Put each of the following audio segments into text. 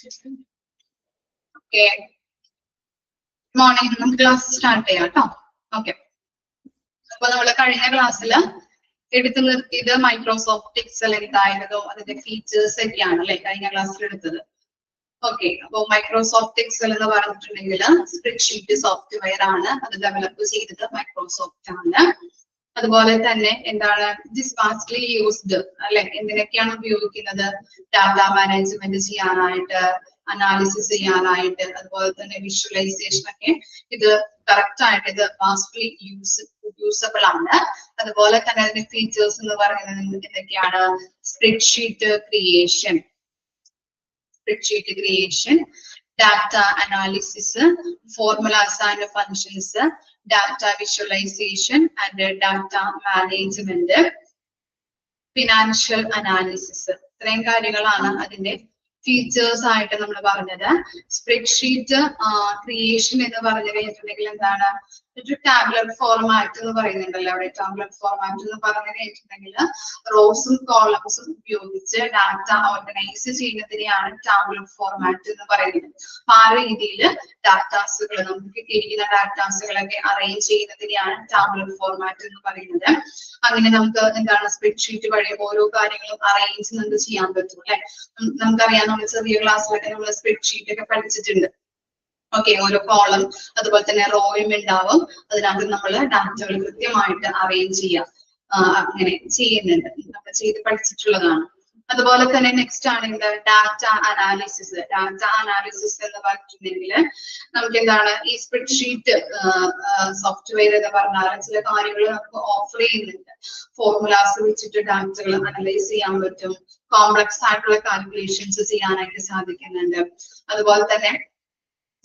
Okay. Morning, class start cheyyam. Okay. അപ്പോൾ നമ്മൾ കഴിഞ്ഞ ക്ലാസ്സിൽ എടുത്തു നിർത്തിയത് മൈക്രോസോഫ്റ്റ് എക്സൽ എന്തായിരുന്നോ അതിന്റെ ഫീച്ചേഴ്സ് ഒക്കെയാണ് അല്ലെ കഴിഞ്ഞ ക്ലാസ്സിൽ എടുത്തത്. ഓക്കെ, അപ്പോൾ മൈക്രോസോഫ്റ്റ് എക്സൽ എന്ന് പറഞ്ഞിട്ടുണ്ടെങ്കിൽ സ്പ്രെഡ്ഷീറ്റ് സോഫ്റ്റ്വെയർ ആണ്. അത് ഡെവലപ്പ് ചെയ്തത് മൈക്രോസോഫ്റ്റ് ആണ്. അതുപോലെ തന്നെ എന്താണ് ദിസ് വാസ്റ്റ്ലി യൂസ്ഡ് അല്ലെ, എന്തിനൊക്കെയാണ് ഉപയോഗിക്കുന്നത്? ഡാറ്റ മാനേജ്മെന്റ് ചെയ്യാനായിട്ട്, അനാലിസിസ് ചെയ്യാനായിട്ട്, അതുപോലെ തന്നെ വിഷ്വലൈസേഷൻ ഒക്കെ ഇത് കറക്റ്റ് ആയിട്ട് ഇത് വാസ്റ്റ്ലി യൂസബിൾ ആണ്. അതുപോലെ തന്നെ അതിന്റെ ഫീച്ചേഴ്സ് എന്ന് പറയുന്നത് എന്തൊക്കെയാണ്? Spreadsheet creation, data analysis, formulas and functions, data visualization and data management, financial analysis. ഇത്രയും കാര്യങ്ങളാണ് അതിന്റെ ഫീച്ചേഴ്സ് ആയിട്ട് നമ്മൾ പറഞ്ഞത്. സ്പ്രെഡ്ഷീറ്റ് ക്രിയേഷൻ എന്ന് പറഞ്ഞു കഴിഞ്ഞിട്ടുണ്ടെങ്കിൽ എന്താണ്? ഒരു ടാബ്ലർ ഫോർമാറ്റ് എന്ന് പറയുന്നുണ്ടല്ലോ അവിടെ. ടാബ്ലർ ഫോർമാറ്റ് എന്ന് പറഞ്ഞു കഴിഞ്ഞിട്ടുണ്ടെങ്കിൽ റോസും കോളംസും ഉപയോഗിച്ച് ഡാറ്റ ഓർഗനൈസ് ചെയ്യുന്നതിനെയാണ് ടാബ്ലർ ഫോർമാറ്റ് എന്ന് പറയുന്നത്. ആ രീതിയിൽ ഡാറ്റാസുകൾ നമുക്ക് കിട്ടിയിരിക്കുന്ന ഡാറ്റാസുകളൊക്കെ അറേഞ്ച് ചെയ്യുന്നതിനെയാണ് ടാബ്ലർ ഫോർമാറ്റ് എന്ന് പറയുന്നത്. അങ്ങനെ നമുക്ക് എന്താണ് സ്പ്രെഡ്ഷീറ്റ് വഴി ഓരോ കാര്യങ്ങളും അറേഞ്ച് നമുക്ക് ചെയ്യാൻ പറ്റും അല്ലെ. നമുക്കറിയാം, നമ്മൾ ചെറിയ ക്ലാസ്സിലൊക്കെ നമ്മൾ സ്പ്രെഡ്ഷീറ്റ് ഒക്കെ പഠിച്ചിട്ടുണ്ട്. ഓക്കെ, ഓരോ കോളം അതുപോലെ തന്നെ റോയും ഉണ്ടാവും. അതിനകത്ത് നമ്മൾ ഡാറ്റകൾ കൃത്യമായിട്ട് അറേഞ്ച് ചെയ്യാം. അങ്ങനെ ചെയ്യുന്നുണ്ട്, നമ്മൾ ചെയ്ത് പഠിച്ചിട്ടുള്ളതാണ്. അതുപോലെ തന്നെ നെക്സ്റ്റ് ആണെങ്കിൽ ഡാറ്റ അനാലിസിസ്. ഡാറ്റ അനാലിസിസ് എന്ന് പറഞ്ഞിട്ടുണ്ടെങ്കിൽ നമുക്ക് എന്താണ് ഈ സ്പ്രെഡ്ഷീറ്റ് സോഫ്റ്റ്വെയർ എന്ന് പറഞ്ഞാൽ ചില കാര്യങ്ങൾ നമുക്ക് ഓഫർ ചെയ്യുന്നുണ്ട്. ഫോർമുലാസ് വെച്ചിട്ട് ഡാറ്റകൾ അനലൈസ് ചെയ്യാൻ പറ്റും. കോംപ്ലക്സ് ആയിട്ടുള്ള കാൽക്കുലേഷൻസ് ചെയ്യാനായിട്ട് സാധിക്കുന്നുണ്ട്. അതുപോലെ തന്നെ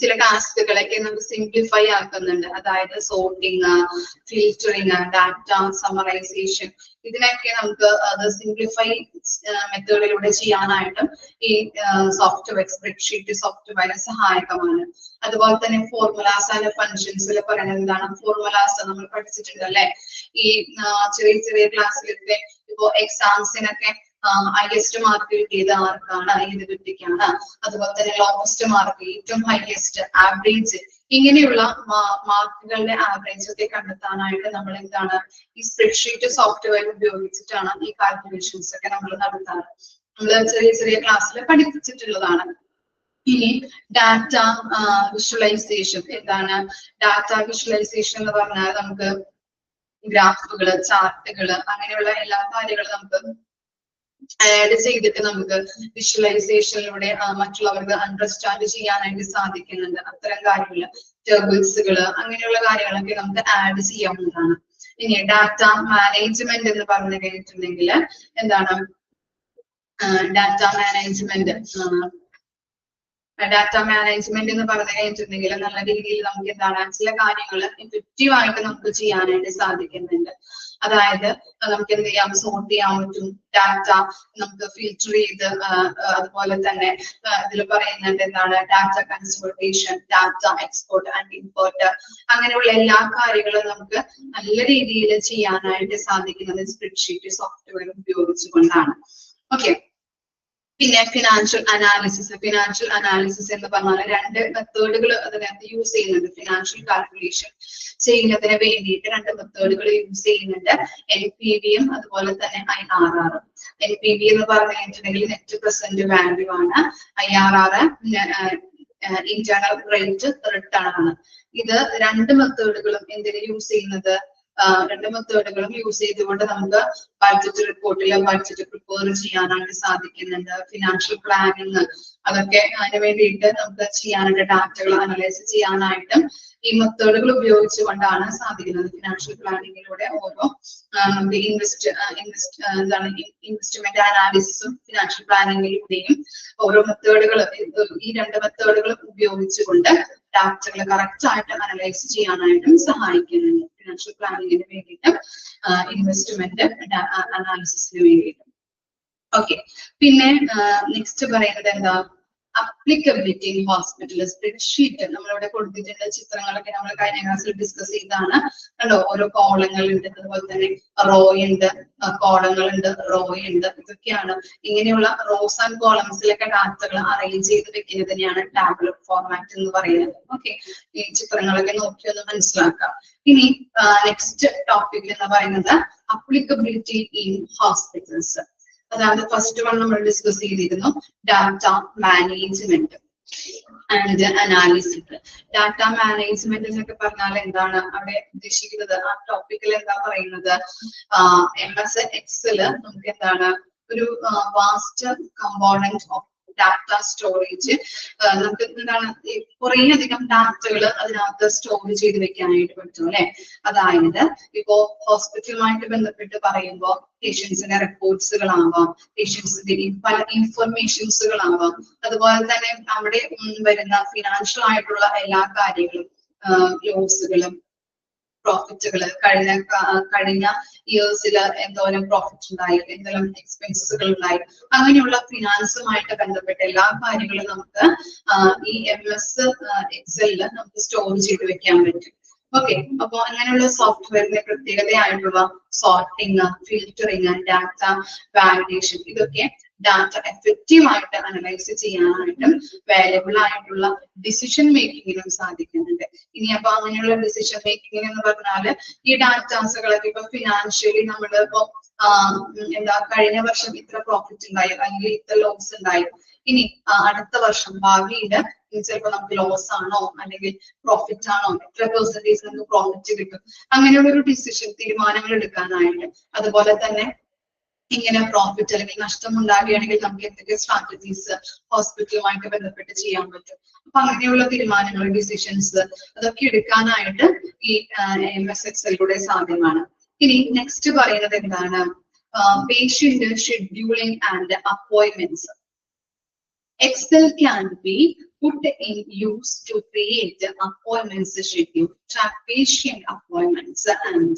ചില ടാസ്കുകളൊക്കെ നമുക്ക് സിംപ്ലിഫൈ ആക്കുന്നുണ്ട്. അതായത് സോർട്ടിങ്, ഫിൽറ്ററിങ്, ഡാറ്റ സമറൈസേഷൻ, ഇതിനൊക്കെ നമുക്ക് അത് സിംപ്ലിഫൈ മെത്തേഡിലൂടെ ചെയ്യാനായിട്ടും ഈ സോഫ്റ്റ്വെയർ സ്പ്രെഡ്ഷീറ്റ് സോഫ്റ്റ്വെയർ സഹായകമാണ്. അതുപോലെ തന്നെ ഫോർമുലാസ് ആൻഡ് ഫങ്ഷൻസിൽ പറയുന്നത് എന്താണ്? ഫോർമുലാസ് നമ്മൾ പഠിച്ചിട്ടുണ്ട് അല്ലെ. ഈ ചെറിയ ചെറിയ ക്ലാസ്സിലൊക്കെ ഇപ്പോ എക്സാംസിനൊക്കെ ഹൈയസ്റ്റ് മാർക്ക് കിട്ടിയത് ആർക്കാണ്? ഏത് വ്യക്തിക്കാണ്? അതുപോലെ തന്നെ ലോവസ്റ്റ് മാർക്ക്, ഏറ്റവും ഹൈയസ്റ്റ്, ആവറേജ്, ഇങ്ങനെയുള്ള മാർക്കുകളുടെ ആവറേജ് ഒക്കെ കണ്ടെത്താനായിട്ട് നമ്മൾ എന്താണ് ഈ സ്പ്രെഡ്ഷീറ്റ് സോഫ്റ്റ്വെയർ ഉപയോഗിച്ചിട്ടാണ് ഈ കാൽക്കുലേഷൻസ് ഒക്കെ നമ്മൾ നടത്താറ്. നമ്മൾ ചെറിയ ചെറിയ ക്ലാസ്സിൽ പഠിപ്പിച്ചിട്ടുള്ളതാണ്. ഇനി ഡാറ്റ വിഷ്വലൈസേഷൻ എന്താണ്? ഡാറ്റ വിഷ്വലൈസേഷൻ എന്ന് പറഞ്ഞാൽ നമുക്ക് ഗ്രാഫുകള്, ചാർട്ടുകള്, അങ്ങനെയുള്ള എല്ലാ കാര്യങ്ങളും നമുക്ക് ആഡ് ചെയ്തിട്ട് നമുക്ക് വിഷ്വലൈസേഷനിലൂടെ മറ്റുള്ളവർക്ക് അണ്ടർസ്റ്റാൻഡ് ചെയ്യാനായിട്ട് സാധിക്കുന്നുണ്ട്. അത്തരം കാര്യങ്ങള്, ടേബിൾസുകള്, അങ്ങനെയുള്ള കാര്യങ്ങളൊക്കെ നമുക്ക് ആഡ് ചെയ്യാവുന്നതാണ്. ഇനി ഡാറ്റ മാനേജ്മെന്റ് എന്ന് പറഞ്ഞു കഴിഞ്ഞിട്ടുണ്ടെങ്കിൽ എന്താണ്? ഡാറ്റ മാനേജ്മെന്റ് എന്ന് പറഞ്ഞു കഴിഞ്ഞിട്ടുണ്ടെങ്കിൽ നല്ല രീതിയിൽ നമുക്ക് എന്താണ് ചില കാര്യങ്ങൾ എഫക്റ്റീവ് ആയിട്ട് നമുക്ക് ചെയ്യാനായിട്ട് സാധിക്കുന്നുണ്ട്. അതായത് നമുക്ക് എന്ത് ചെയ്യാം? സോർട്ട് ചെയ്യാൻ പറ്റും. ഡാറ്റ നമുക്ക് ഫിൽറ്റർ ചെയ്ത്, അതുപോലെ തന്നെ ഇതിൽ പറയുന്നുണ്ട് എന്താണ്? Data consultation, data export and import, അങ്ങനെയുള്ള എല്ലാ കാര്യങ്ങളും നമുക്ക് നല്ല രീതിയിൽ ചെയ്യാനായിട്ട് സാധിക്കുന്നത് സ്പ്രെഡ്ഷീറ്റ് സോഫ്റ്റ്വെയർ ഉപയോഗിച്ചുകൊണ്ടാണ്. ഓക്കെ, പിന്നെ ഫിനാൻഷ്യൽ അനാലിസിസ് എന്ന് പറഞ്ഞാൽ രണ്ട് മെത്തേഡുകൾ അതിനകത്ത് യൂസ് ചെയ്യുന്നുണ്ട്. ഫിനാൻഷ്യൽ കാൽക്കുലേഷൻ ചെയ്യുന്നതിന് വേണ്ടിയിട്ട് രണ്ട് മെത്തേഡുകൾ യൂസ് ചെയ്യുന്നുണ്ട്. NPV-യും അതുപോലെ തന്നെ IRR. NPV എന്ന് പറഞ്ഞു കഴിഞ്ഞിട്ടുണ്ടെങ്കിൽ നെറ്റ് പ്രസന്റ് വാല്യൂ ആണ്. IRR ഇന്റേണൽ റേറ്റ് റിട്ടേൺ ആണ്. ഇത് രണ്ട് മെത്തേഡുകളും എന്തിന് യൂസ് ചെയ്യുന്നത്? രണ്ട് മെത്തേഡുകളും യൂസ് ചെയ്തുകൊണ്ട് നമുക്ക് ബഡ്ജറ്റ് റിപ്പോർട്ടിൽ ബഡ്ജറ്റ് പ്രിപ്പയർ ചെയ്യാനായിട്ട് സാധിക്കുന്നുണ്ട്. ഫിനാൻഷ്യൽ പ്ലാനിങ് അതൊക്കെ അതിന് വേണ്ടിയിട്ട് നമുക്ക് ചെയ്യാനായിട്ട് ഡാറ്റകൾ അനലൈസ് ചെയ്യാനായിട്ടും ഈ മെത്തേഡുകൾ ഉപയോഗിച്ചുകൊണ്ടാണ് സാധിക്കുന്നത്. ഫിനാൻഷ്യൽ പ്ലാനിങ്ങിലൂടെ ഓരോ നമുക്ക് ഇൻവെസ്റ്റ്മെന്റ് അനാലിസിസും ഫിനാൻഷ്യൽ പ്ലാനിങ്ങിലൂടെയും ഓരോ മെത്തേഡുകൾ, ഈ രണ്ട് മെത്തേഡുകൾ ഉപയോഗിച്ചുകൊണ്ട് ഡാറ്റകൾ കറക്റ്റ് ആയിട്ട് അനലൈസ് ചെയ്യാനായിട്ടും സഹായിക്കുന്നുണ്ട്. ഫിനാൻഷ്യൽ പ്ലാനിങ്ങിന് വേണ്ടിയിട്ട്, ഇൻവെസ്റ്റ്മെന്റ് അനാലിസിസിന് വേണ്ടിയിട്ട്. ഓക്കെ, പിന്നെ നെക്സ്റ്റ് പറയുന്നത് എന്താ? അപ്ലിക്കബിലിറ്റി ഇൻ ഹോസ്പിറ്റൽ സ്പ്രെഡ്ഷീറ്റ് നമ്മളിവിടെ കൊടുത്തിട്ടുണ്ട്. ചിത്രങ്ങളൊക്കെ നമ്മൾ കഴിഞ്ഞ ക്ലാസ്സിൽ ഡിസ്കസ് ചെയ്താണ്. കണ്ടോ, ഓരോ കോളങ്ങളുണ്ട്, അതുപോലെ തന്നെ റോ ഉണ്ട്, കോളങ്ങളുണ്ട്, റോ ഉണ്ട്. ഇതൊക്കെയാണ് ഇങ്ങനെയുള്ള റോസ് ആൻഡ് കോളംസിലൊക്കെ ഡാറ്റകൾ അറേഞ്ച് ചെയ്ത് വെക്കുന്നതിനെയാണ് ടാബുലർ ഫോർമാറ്റ് എന്ന് പറയുന്നത്. ഓക്കെ, ഈ ചിത്രങ്ങളൊക്കെ നോക്കി ഒന്ന് മനസ്സിലാക്കാം. ഇനി നെക്സ്റ്റ് ടോപ്പിക് എന്ന് പറയുന്നത് അപ്ലിക്കബിലിറ്റി ഇൻ ഹോസ്പിറ്റൽസ്. അതായത് ഫസ്റ്റ് വൺ നമ്മൾ ഡിസ്കസ് ചെയ്തിരുന്നു, data management and analysis. Data management എന്നൊക്കെ പറഞ്ഞാൽ എന്താണ് അവിടെ ഉദ്ദേശിക്കുന്നത്? ആ ടോപ്പിക്കിൽ എന്താ പറയുന്നത്? MS Excel നമുക്ക് എന്താണ് ഒരു vast component of data storage. നമുക്ക് എന്താണ് കുറേ അധികം ഡാറ്റകൾ അതിനകത്ത് സ്റ്റോർ ചെയ്ത് വെക്കാനായിട്ട് പറ്റും അല്ലെ. അതായത് ഇപ്പോ ഹോസ്പിറ്റലുമായിട്ട് ബന്ധപ്പെട്ട് പറയുമ്പോൾ പേഷ്യൻസിന്റെ റിപ്പോർട്ട്സുകളാവാം, പേഷ്യൻസിന്റെ പല ഇൻഫർമേഷൻസുകളാവാം, അതുപോലെ തന്നെ അവിടെ വരുന്ന ഫിനാൻഷ്യൽ ആയിട്ടുള്ള എല്ലാ കാര്യങ്ങളും, ലോസുകളും പ്രോഫിറ്റുകള്, കഴിഞ്ഞ ഇയേഴ്സിൽ എന്തോരം പ്രോഫിറ്റ് ഉണ്ടായി, എന്തെല്ലാം എക്സ്പെൻസുകൾ ഉണ്ടായി, അങ്ങനെയുള്ള ഫിനാൻസുമായിട്ട് ബന്ധപ്പെട്ട എല്ലാ കാര്യങ്ങളും നമുക്ക് ഈ MS Excelൽ നമുക്ക് സ്റ്റോർ ചെയ്ത് വെക്കാൻ പറ്റും. ഓക്കെ, അപ്പൊ അങ്ങനെയുള്ള സോഫ്റ്റ്വെയറിന്റെ പ്രത്യേകതയായിട്ടുള്ള സോർട്ടിങ്, ഫിൽറ്ററിങ്, ഡാറ്റ വാലിഡേഷൻ, ഇതൊക്കെ ഡാറ്റ എഫക്റ്റീവ് ആയിട്ട് അനലൈസ് ചെയ്യാനായിട്ടും വാല്യബിൾ ആയിട്ടുള്ള ഡിസിഷൻ മേക്കിങ്ങിനും സാധിക്കുന്നുണ്ട്. ഇനി അപ്പൊ അങ്ങനെയുള്ള ഡിസിഷൻ മേക്കിംഗ് എന്ന് പറഞ്ഞാല് ഈ ഡാറ്റാസുകളൊക്കെ ഇപ്പൊ ഫിനാൻഷ്യലി നമ്മൾ ഇപ്പൊ എന്താ കഴിഞ്ഞ വർഷം ഇത്ര പ്രോഫിറ്റ് ഉണ്ടായി അല്ലെങ്കിൽ ഇത്ര ലോസ് ഉണ്ടായി, ഇനി അടുത്ത വർഷം ഭാവിയില് ചിലപ്പോൾ നമുക്ക് ലോസ് ആണോ അല്ലെങ്കിൽ പ്രോഫിറ്റ് ആണോ, എത്ര പെർസെന്റേജ് നമുക്ക് പ്രോഫിറ്റ് കിട്ടും, അങ്ങനെയുള്ള ഒരു ഡിസിഷൻ തീരുമാനങ്ങൾ എടുക്കാനായിട്ട്, അതുപോലെ തന്നെ ഇങ്ങനെ പ്രോഫിറ്റ് അല്ലെങ്കിൽ നഷ്ടം ഉണ്ടാകുകയാണെങ്കിൽ നമുക്ക് എന്തൊക്കെ സ്ട്രാറ്റജീസ് ഹോസ്പിറ്റലുമായിട്ട് ബന്ധപ്പെട്ട് ചെയ്യാൻ പറ്റും. അപ്പൊ അങ്ങനെയുള്ള തീരുമാനങ്ങൾ, ഡിസിഷൻസ് അതൊക്കെ എടുക്കാനായിട്ട് ഈ MS Excelലൂടെ സാധ്യമാണ്. ഇനി നെക്സ്റ്റ് പറയുന്നത് എന്താണ്? Patient scheduling and appointments. Excel can be put in use to create appointments schedule, track patient appointments and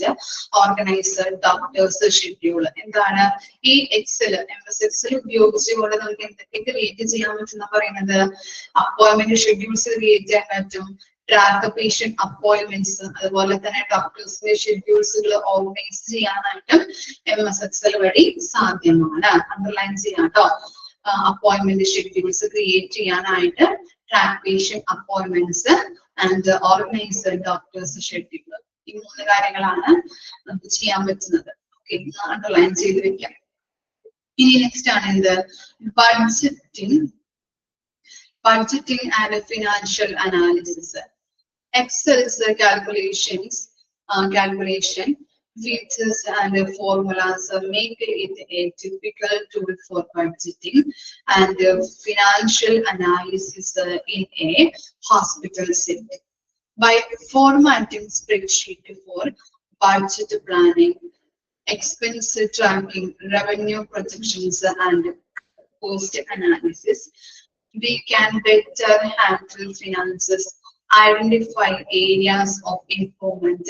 organize doctors schedule. എന്താണ് ഈ Excel, MS Excel ഉപയോഗിച്ചുകൊണ്ട് നമുക്ക് എന്തൊക്കെ ക്രിയേറ്റ് ചെയ്യാൻ പറ്റുന്ന പറയുന്നത്? അപ്പോയിന്റ്മെന്റ് ഷെഡ്യൂൾസ് ക്രിയേറ്റ് ചെയ്യാൻ പറ്റും, ട്രാക്ക് പേഷ്യന്റ് അപ്പോയിന്റ്മെന്റ്സ്, അതുപോലെ തന്നെ ഡോക്ടേഴ്സിന്റെ ഷെഡ്യൂൾസുകൾ ഓർഗനൈസ് ചെയ്യാനായിട്ട് MS Excel വഴി സാധ്യമാണ്. അണ്ടർലൈൻ ചെയ്യാട്ടോ. അപ്പോയിന്റ്മെന്റ് ഷെഡ്യൂൾസ് ക്രിയേറ്റ് ചെയ്യാനായിട്ട് track patient appointments and organise doctors schedule. ഈ 3 കാര്യങ്ങളാണ് നമുക്ക് ചെയ്യാൻ പറ്റുന്നത്. ഓക്കെ, അണ്ടർലൈൻ ചെയ്ത് വെക്കാം. ഇനി നെക്സ്റ്റ് ആണ് എന്ത്? Budgeting and financial analysis. Excel's calculation features and formulas make it a typical tool for budgeting and financial analysis in a hospital setting. By formatting spreadsheet for budget planning, expense tracking, revenue projections, and cost analysis, we can better handle finances, identify areas of improvement,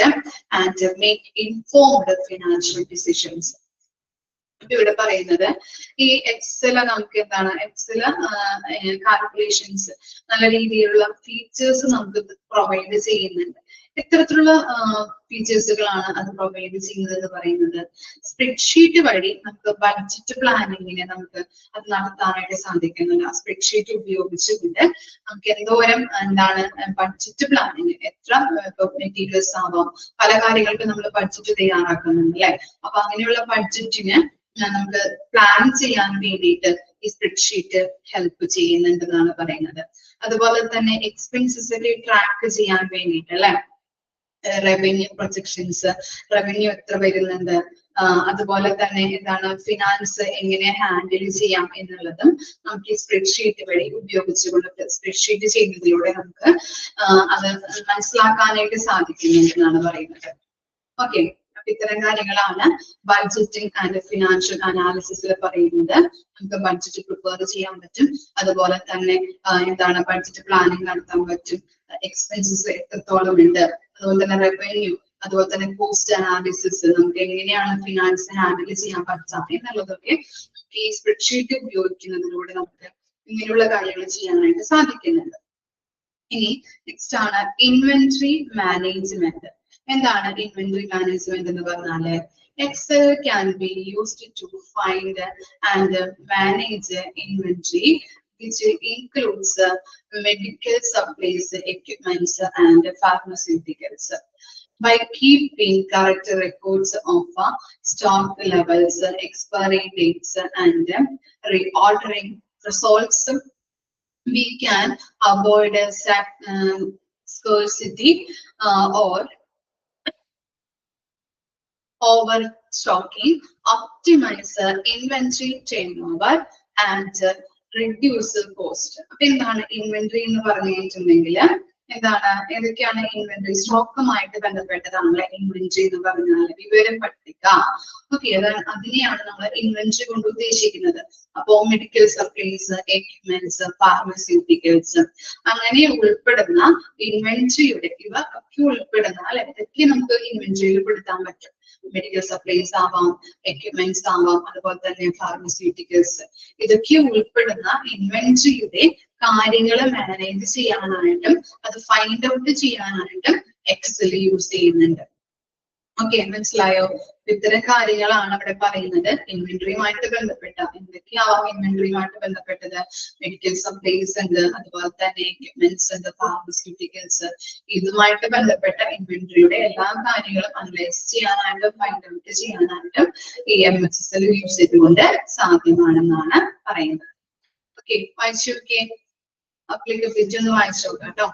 and make informed financial decisions. ഇവിടെ പറയുന്നത് ഈ Excel നമുക്ക് എന്താണ്? Excel calculations നല്ല രീതിയിലുള്ള features നമുക്ക് provide ചെയ്യുന്നുണ്ട്. ഇത്തരത്തിലുള്ള ഫീച്ചേഴ്സുകളാണ് അത് പ്രൊവൈഡ് ചെയ്യുന്നത് എന്ന് പറയുന്നത്. സ്പ്രെഡ്ഷീറ്റ് വഴി നമുക്ക് ബഡ്ജറ്റ് പ്ലാനിങ്ങിനെ നമുക്ക് അത് നടത്താനായിട്ട് സാധിക്കുന്നുണ്ട്. ആ സ്പ്രെഡ്ഷീറ്റ് ഉപയോഗിച്ചുകൊണ്ട് നമുക്ക് എന്തോരം എന്താണ് ബഡ്ജറ്റ് പ്ലാനിങ്, എത്ര മെറ്റീരിയൽസ് ആവാം, പല കാര്യങ്ങൾക്ക് നമ്മൾ ബഡ്ജറ്റ് തയ്യാറാക്കുന്നുണ്ട് അല്ലെ. അപ്പൊ അങ്ങനെയുള്ള ബഡ്ജറ്റിന് നമുക്ക് പ്ലാൻ ചെയ്യാൻ വേണ്ടിയിട്ട് ഈ സ്പ്രെഡ്ഷീറ്റ് ഹെൽപ്പ് ചെയ്യുന്നുണ്ടെന്നാണ് പറയുന്നത്. അതുപോലെ തന്നെ എക്സ്പെൻസസ് ഒക്കെ ട്രാക്ക് ചെയ്യാൻ വേണ്ടിയിട്ട് അല്ലെ, റവന്യൂ പ്രൊജക്ഷൻസ്, റവന്യൂ എത്ര വരുന്നുണ്ട്, അതുപോലെ തന്നെ എന്താണ് ഫിനാൻസ് എങ്ങനെ ഹാൻഡിൽ ചെയ്യാം എന്നുള്ളതും നമുക്ക് ഈ സ്പ്രെഡ്ഷീറ്റ് വഴി ഉപയോഗിച്ചുകൊണ്ട് സ്പ്രെഡ്ഷീറ്റ് ചെയ്യുന്നതിലൂടെ നമുക്ക് അത് മനസ്സിലാക്കാനായിട്ട് സാധിക്കുന്നുണ്ടെന്നാണ് പറയുന്നത്. ഓക്കെ, അപ്പൊ ഇത്തരം കാര്യങ്ങളാണ് ബഡ്ജറ്റിംഗ് ആൻഡ് ഫിനാൻഷ്യൽ അനാലിസിസിൽ പറയുന്നത്. നമുക്ക് ബഡ്ജറ്റ് പ്രിപ്പയർ ചെയ്യാൻ പറ്റും, അതുപോലെ തന്നെ എന്താണ് ബഡ്ജറ്റ് പ്ലാനിങ് നടത്താൻ പറ്റും, എക്സ്പെൻസസ് എത്രത്തോളം ഉണ്ട്, അതുപോലെ തന്നെ റവന്യൂ, അതുപോലെ തന്നെ കോസ്റ്റ് അനാലിസിസ്, നമുക്ക് എങ്ങനെയാണ് ഫിനാൻസ് ഹാൻഡിൽ ചെയ്യാൻ പറ്റുക എന്നുള്ളതൊക്കെ ഈ സ്പ്രെഡ്ഷീറ്റ് ഉപയോഗിക്കുന്നതിലൂടെ നമുക്ക് ഇങ്ങനെയുള്ള കാര്യങ്ങൾ ചെയ്യാനായിട്ട് സാധിക്കുന്നുണ്ട്. ഇനി നെക്സ്റ്റ് ആണ് ഇൻവെന്ററി മാനേജ്മെന്റ്. എന്താണ് ഇൻവെന്ററി മാനേജ്മെന്റ് എന്ന് പറഞ്ഞാല് Excel can be used to find and manage inventory, which includes medical supplies, equipments, and pharmaceuticals. By keeping correct records of stock levels, expiry dates, and reordering results, we can avoid scarcity or overstocking, optimize inventory turnover, and reduce cost. അപ്പൊ എന്താണ് inventory എന്ന് പറഞ്ഞു കഴിഞ്ഞിട്ടുണ്ടെങ്കിൽ എന്താണ് ഏതൊക്കെയാണ് inventory സ്റ്റോക്കുമായിട്ട് ബന്ധപ്പെട്ടതാണ് inventory എന്ന് പറഞ്ഞാൽ വിവരം പട്ടിക. ഓക്കെ, അതിനെയാണ് നമ്മൾ ഇൻവെന്ററി കൊണ്ട് ഉദ്ദേശിക്കുന്നത്. അപ്പോ മെഡിക്കൽ സപ്ലൈസ്, എക്യുപ്മെന്റ്സ്, ഫാർമസ്യൂട്ടിക്കൽസ് അങ്ങനെ ഉൾപ്പെടുന്ന ഇൻവെന്ററിയുടെ ഇവയൊക്കെ ഉൾപ്പെടുന്ന അല്ലെ ഇതൊക്കെ നമുക്ക് ഇൻവെന്ററിയിൽ പെടുത്താൻ പറ്റും. മെഡിക്കൽ സപ്ലൈസ് ആവാം, എക്യുപ്മെന്റ്സ് ആവാം, അതുപോലെ തന്നെ ഫാർമസ്യൂട്ടിക്കൽസ്, ഇതൊക്കെ ഉൾപ്പെടുന്ന ഇൻവെന്ററിയുടെ കാര്യങ്ങൾ മാനേജ് ചെയ്യാനായിട്ടും അത് ഫൈൻഡ് ഔട്ട് ചെയ്യാനായിട്ടും എക്സൽ യൂസ് ചെയ്യുന്നുണ്ട്. ഓക്കെ, മനസ്സിലായോ? ഇത്തരം കാര്യങ്ങളാണ് അവിടെ പറയുന്നത്. ഇൻവെന്ററിയുമായിട്ട് ബന്ധപ്പെട്ട എന്തൊക്കെയാവാം ഇൻവെന്ററിയുമായിട്ട് ബന്ധപ്പെട്ടത്? മെഡിക്കൽ സപ്ലൈസ് ഉണ്ട്, അതുപോലെ തന്നെ എക്യുപ്മെന്റ്സ് ഉണ്ട്, ഫാർമസ്യൂട്ടിക്കൽസ്. ഇതുമായിട്ട് ബന്ധപ്പെട്ട ഇൻവെന്ററിയുടെ എല്ലാ കാര്യങ്ങളും അനലൈസ് ചെയ്യാനായിട്ടും ഫൈൻഡ് ഔട്ട് ചെയ്യാനായിട്ടും ഈ MSSL യൂസ് ചെയ്തുകൊണ്ട് സാധ്യമാണെന്നാണ് പറയുന്നത്. ഓക്കെ, വായിച്ചു നോക്കിയേ. അപ്ലിക്കബിലിറ്റി ഒന്ന് വായിച്ചു നോക്കാം കേട്ടോ.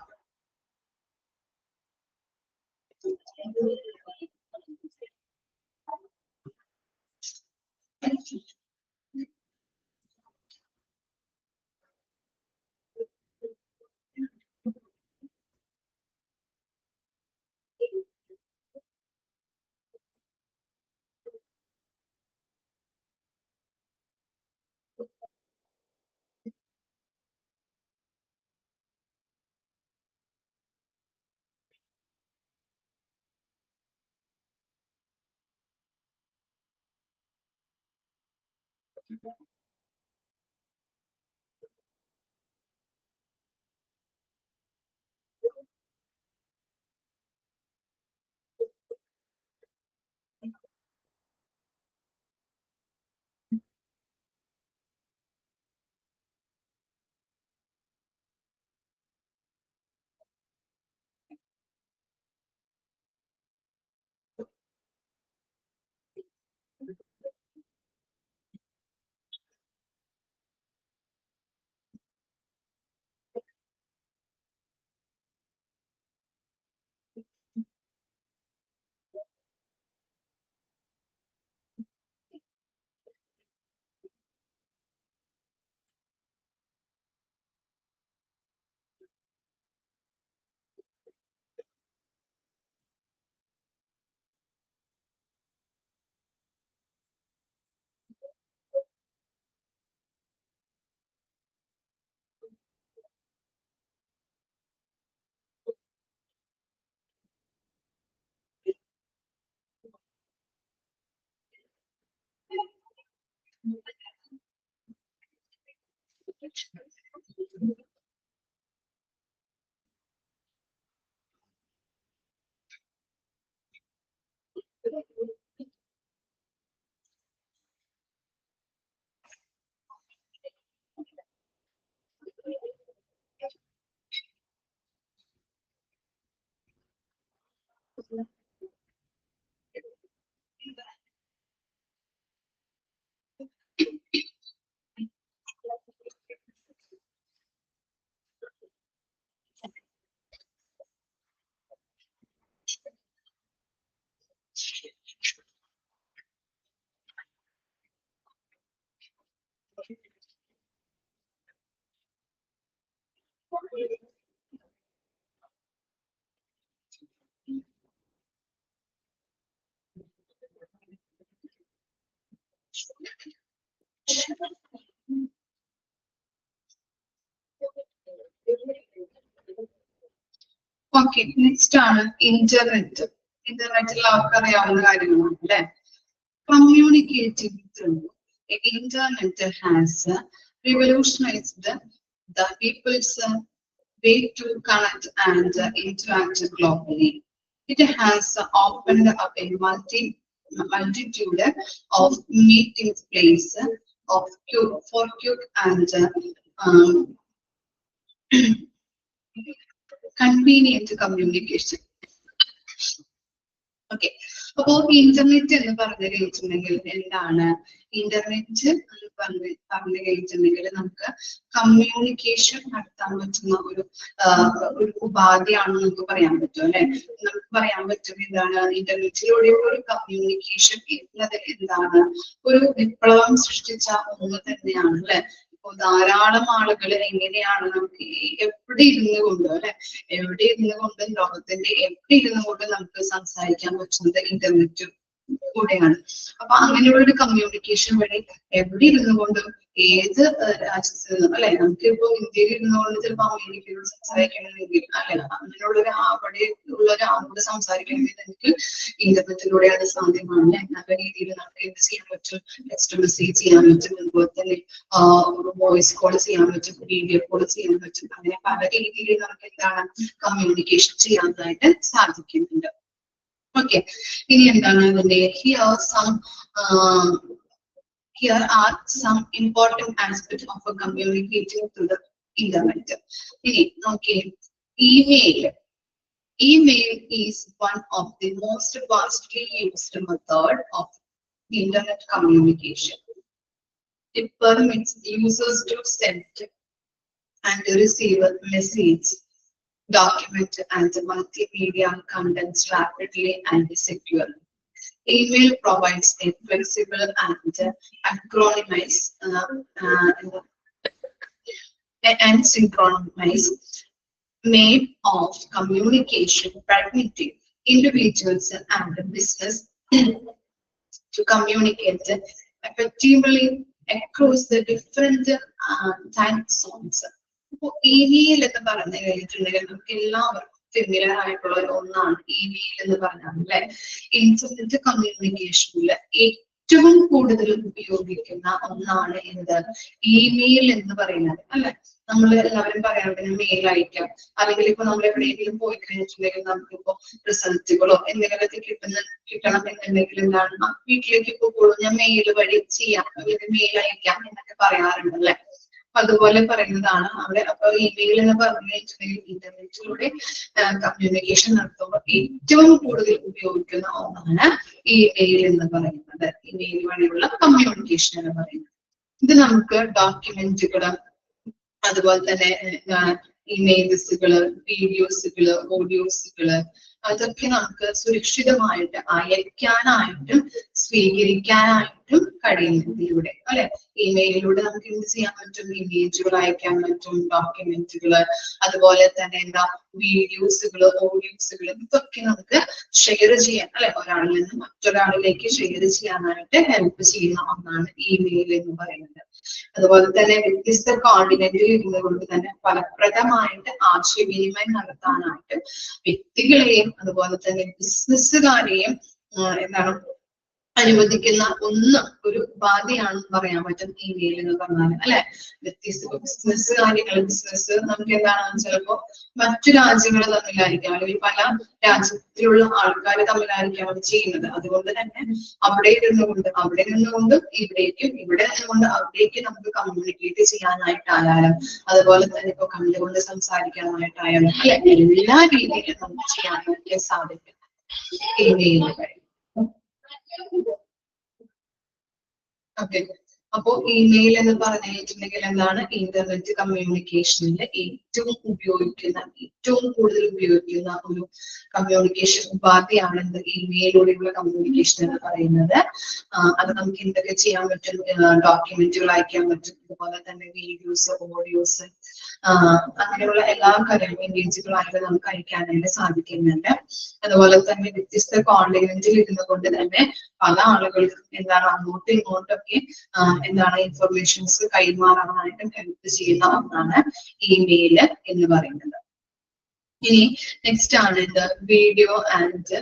ഓക്കെ, നെക്സ്റ്റ് ആണ് ഇന്റർനെറ്റ്. ഇന്റർനെറ്റിൽ അവർക്കറിയാവുന്ന കാര്യങ്ങളാണ് അല്ലെ. Communicating through internet has revolutionized the people's way to connect and interact globally. It has opened up a multitude of meeting place for quick and convenient communication. Okay. അപ്പോ internet എന്ന് പറഞ്ഞു കഴിഞ്ഞിട്ടുണ്ടെങ്കിൽ എന്താണ്? Internet എന്ന് പറഞ്ഞു കഴിഞ്ഞിട്ടുണ്ടെങ്കിൽ നമുക്ക് കമ്മ്യൂണിക്കേഷൻ നടത്താൻ പറ്റുന്ന ഒരു ഉപാധിയാണെന്ന് നമുക്ക് പറയാൻ പറ്റും അല്ലെ. നമുക്ക് പറയാൻ പറ്റും എന്താണ് ഇന്റർനെറ്റിലൂടെ ഒരു കമ്മ്യൂണിക്കേഷൻ എന്നത് എന്താണ് ഒരു വിപ്ലവം സൃഷ്ടിച്ച ഒന്ന് തന്നെയാണ് അല്ലെ. ധാരാളം ആളുകൾ എങ്ങനെയാണ് നമുക്ക് എവിടെ ഇരുന്നു കൊണ്ട് അല്ലെ എവിടെ ഇരുന്നു കൊണ്ട് ലോകത്തിന്റെ എവിടെ ഇരുന്നു കൊണ്ട് നമുക്ക് സംസാരിക്കാൻ പറ്റുന്നത് ഇന്റർനെറ്റ് കൂടെയാണ്. അപ്പൊ അങ്ങനെയുള്ള ഒരു കമ്മ്യൂണിക്കേഷൻ വഴി എവിടെ ഇരുന്നു കൊണ്ടും ഏത് രാജ്യത്ത് നിന്നും അല്ലെ നമുക്ക് ഇപ്പൊ ഇന്ത്യയിൽ ഇരുന്നുകൊണ്ട് ചിലപ്പോൾ അമേരിക്കയോട് സംസാരിക്കണമെങ്കിൽ അല്ലെ അങ്ങനെയുള്ളൊരു അവിടെ ഉള്ള ഒരാളോട് സംസാരിക്കണമെങ്കിൽ നമുക്ക് ഇന്റർനെറ്റിലൂടെ അത് സാധ്യമാണ്. നല്ല രീതിയിൽ നമുക്ക് എന്ത് ചെയ്യാൻ പറ്റും? ടെക്സ്റ്റ് മെസ്സേജ് ചെയ്യാൻ പറ്റും, അതുപോലെ തന്നെ വോയിസ് കോൾ ചെയ്യാൻ പറ്റും, വീഡിയോ കോൾ ചെയ്യാൻ പറ്റും. അങ്ങനെ പല രീതിയിൽ നമുക്ക് എന്താണ് കമ്മ്യൂണിക്കേഷൻ ചെയ്യാനായിട്ട് സാധിക്കുന്നുണ്ട്. Okay, here are some important aspects of communicating through the internet. Okay, email is one of the most vastly used method of internet communication. It permits users to send and receive messages, document and multimedia contents rapidly and securely. Email provides a flexible and synchronized mode of communication, permitting individuals and business to communicate effectively across the different time zones. Email എന്ന് പറഞ്ഞു കഴിഞ്ഞിട്ടുണ്ടെങ്കിൽ നമുക്ക് എല്ലാവർക്കും familiar ആയിട്ടുള്ള ഒന്നാണ് email എന്ന് പറഞ്ഞാൽ അല്ലെ. ഇന്റർനെറ്റ് കമ്മ്യൂണിക്കേഷനിൽ ഏറ്റവും കൂടുതൽ ഉപയോഗിക്കുന്ന ഒന്നാണ് എന്ത്? ഇമെയിൽ എന്ന് പറയുന്നത് അല്ലെ. നമ്മൾ എല്ലാവരും പറയാറുണ്ട് മെയിൽ അയക്കാം, അല്ലെങ്കിൽ ഇപ്പൊ നമ്മൾ എവിടെയെങ്കിലും പോയി കഴിഞ്ഞിട്ടുണ്ടെങ്കിൽ നമുക്കിപ്പോ റിസൾട്ടുകളോ എന്തെങ്കിലുമൊക്കെ കിട്ടണം എന്നുണ്ടെങ്കിൽ എന്താണ് വീട്ടിലേക്ക് പോകുള്ളൂ ഞാൻ മെയിൽ വഴി ചെയ്യാം അല്ലെങ്കിൽ മെയിൽ അയക്കാം എന്നൊക്കെ പറയാറുണ്ട് അല്ലെ. അതുപോലെ പറയുന്നതാണ് അവിടെ. അപ്പൊ ഇമെയിൽ എന്ന് പറഞ്ഞു കഴിഞ്ഞിട്ടുണ്ടെങ്കിൽ ഇന്റർനെറ്റിലൂടെ കമ്മ്യൂണിക്കേഷൻ നടത്തുമ്പോൾ ഏറ്റവും കൂടുതൽ ഉപയോഗിക്കുന്ന ഒന്നാണ് ഇമെയിൽ എന്ന് പറയുന്നത്. ഇമെയിൽ വഴിയുള്ള കമ്മ്യൂണിക്കേഷൻ എന്ന് പറയുന്നത്. ഇത് നമുക്ക് ഡോക്യുമെന്റുകള്, അതുപോലെ തന്നെ ഇമേജസുകള്, വീഡിയോസുകള്, ഓഡിയോസുകള്, അതൊക്കെ നമുക്ക് സുരക്ഷിതമായിട്ട് അയക്കാനായിട്ടും സ്വീകരിക്കാനായിട്ടും കഴിയുന്നതിലൂടെ അല്ലെ. ഇമെയിലിലൂടെ നമുക്ക് എന്ത് ചെയ്യാൻ പറ്റും? ഇമേജുകൾ അയക്കാൻ പറ്റും, ഡോക്യുമെന്റുകള്, അതുപോലെ തന്നെ എന്താ വീഡിയോസുകള്, ഓഡിയോസുകള്, ഇതൊക്കെ നമുക്ക് ഷെയർ ചെയ്യാൻ അല്ലെ, ഒരാളിൽ നിന്ന് മറ്റൊരാളിലേക്ക് ഷെയർ ചെയ്യാനായിട്ട് ഹെൽപ്പ് ചെയ്യുന്ന ഒന്നാണ് ഇമെയിൽ എന്ന് പറയുന്നത്. അതുപോലെ തന്നെ വ്യത്യസ്ത കോർഡിനേറ്റിൽ ഇരുന്നുകൊണ്ട് തന്നെ ഫലപ്രദമായിട്ട് ആശയവിനിമയം നടത്താനായിട്ട് വ്യക്തികളെയും അതുപോലെ തന്നെ ബിസിനസ്സുകാരെയും എന്താണ് അനുവദിക്കുന്ന ഒരു ഉപാധിയാണെന്ന് പറയാൻ പറ്റും ഇമെയിൽ എന്ന് പറഞ്ഞാൽ അല്ലെ. വ്യത്യസ്ത ബിസിനസ് കാര്യങ്ങൾ, ബിസിനസ് നമുക്ക് എന്താണ് ചിലപ്പോ മറ്റു രാജ്യങ്ങൾ തമ്മിലായിരിക്കാം അല്ലെങ്കിൽ പല രാജ്യത്തിലുള്ള ആൾക്കാർ തമ്മിലായിരിക്കാം അത് ചെയ്യുന്നത്. അതുകൊണ്ട് തന്നെ അവിടെ നിന്നുകൊണ്ട് ഇവിടേക്കും, ഇവിടെ നിന്നുകൊണ്ട് അവിടേക്ക് നമുക്ക് കമ്മ്യൂണിക്കേറ്റ് ചെയ്യാനായിട്ടായാലും അതുപോലെ തന്നെ ഇപ്പൊ കണ്ടുകൊണ്ട് സംസാരിക്കാനായിട്ടായാലും അല്ലെ എല്ലാ രീതിയിലും നമുക്ക് ചെയ്യാനായിട്ട് സാധിക്കും ഇമെയിൽ വഴി. ഓക്കെ, അപ്പോ ഇമെയിൽ എന്ന് പറഞ്ഞു കഴിഞ്ഞിട്ടുണ്ടെങ്കിൽ എന്താണ് ഇന്റർനെറ്റ് കമ്മ്യൂണിക്കേഷനിൽ ഏറ്റവും കൂടുതൽ ഉപയോഗിക്കുന്ന ഒരു കമ്മ്യൂണിക്കേഷൻ ഉപാധിയാണ് എന്ത്? ഇമെയിലൂടെയുള്ള കമ്മ്യൂണിക്കേഷൻ എന്ന് പറയുന്നത്. അത് നമുക്ക് എന്തൊക്കെ ചെയ്യാൻ പറ്റും? ഡോക്യുമെന്റുകൾ അയക്കാൻ പറ്റും, അതുപോലെ തന്നെ വീഡിയോസ്, ഓഡിയോസ്, അങ്ങനെയുള്ള എല്ലാ കാര്യങ്ങളും ഇമേജുകളായിട്ട് നമുക്ക് അയക്കാനായിട്ട് സാധിക്കുന്നുണ്ട്. അതുപോലെ തന്നെ വ്യത്യസ്ത കോണ്ടിനെന്റിൽ ഇരുന്നു കൊണ്ട് തന്നെ പല ആളുകൾക്കും എന്താണ് അങ്ങോട്ടും ഇങ്ങോട്ടൊക്കെ എന്താണ് ഇൻഫർമേഷൻസ് കൈമാറാനായിട്ടും ഹെൽപ്പ് ചെയ്യുന്ന ഒന്നാണ് ഇമെയിൽ എന്ന് പറയുന്നത്. ഇനി നെക്സ്റ്റ് ആണ് ഇത് video and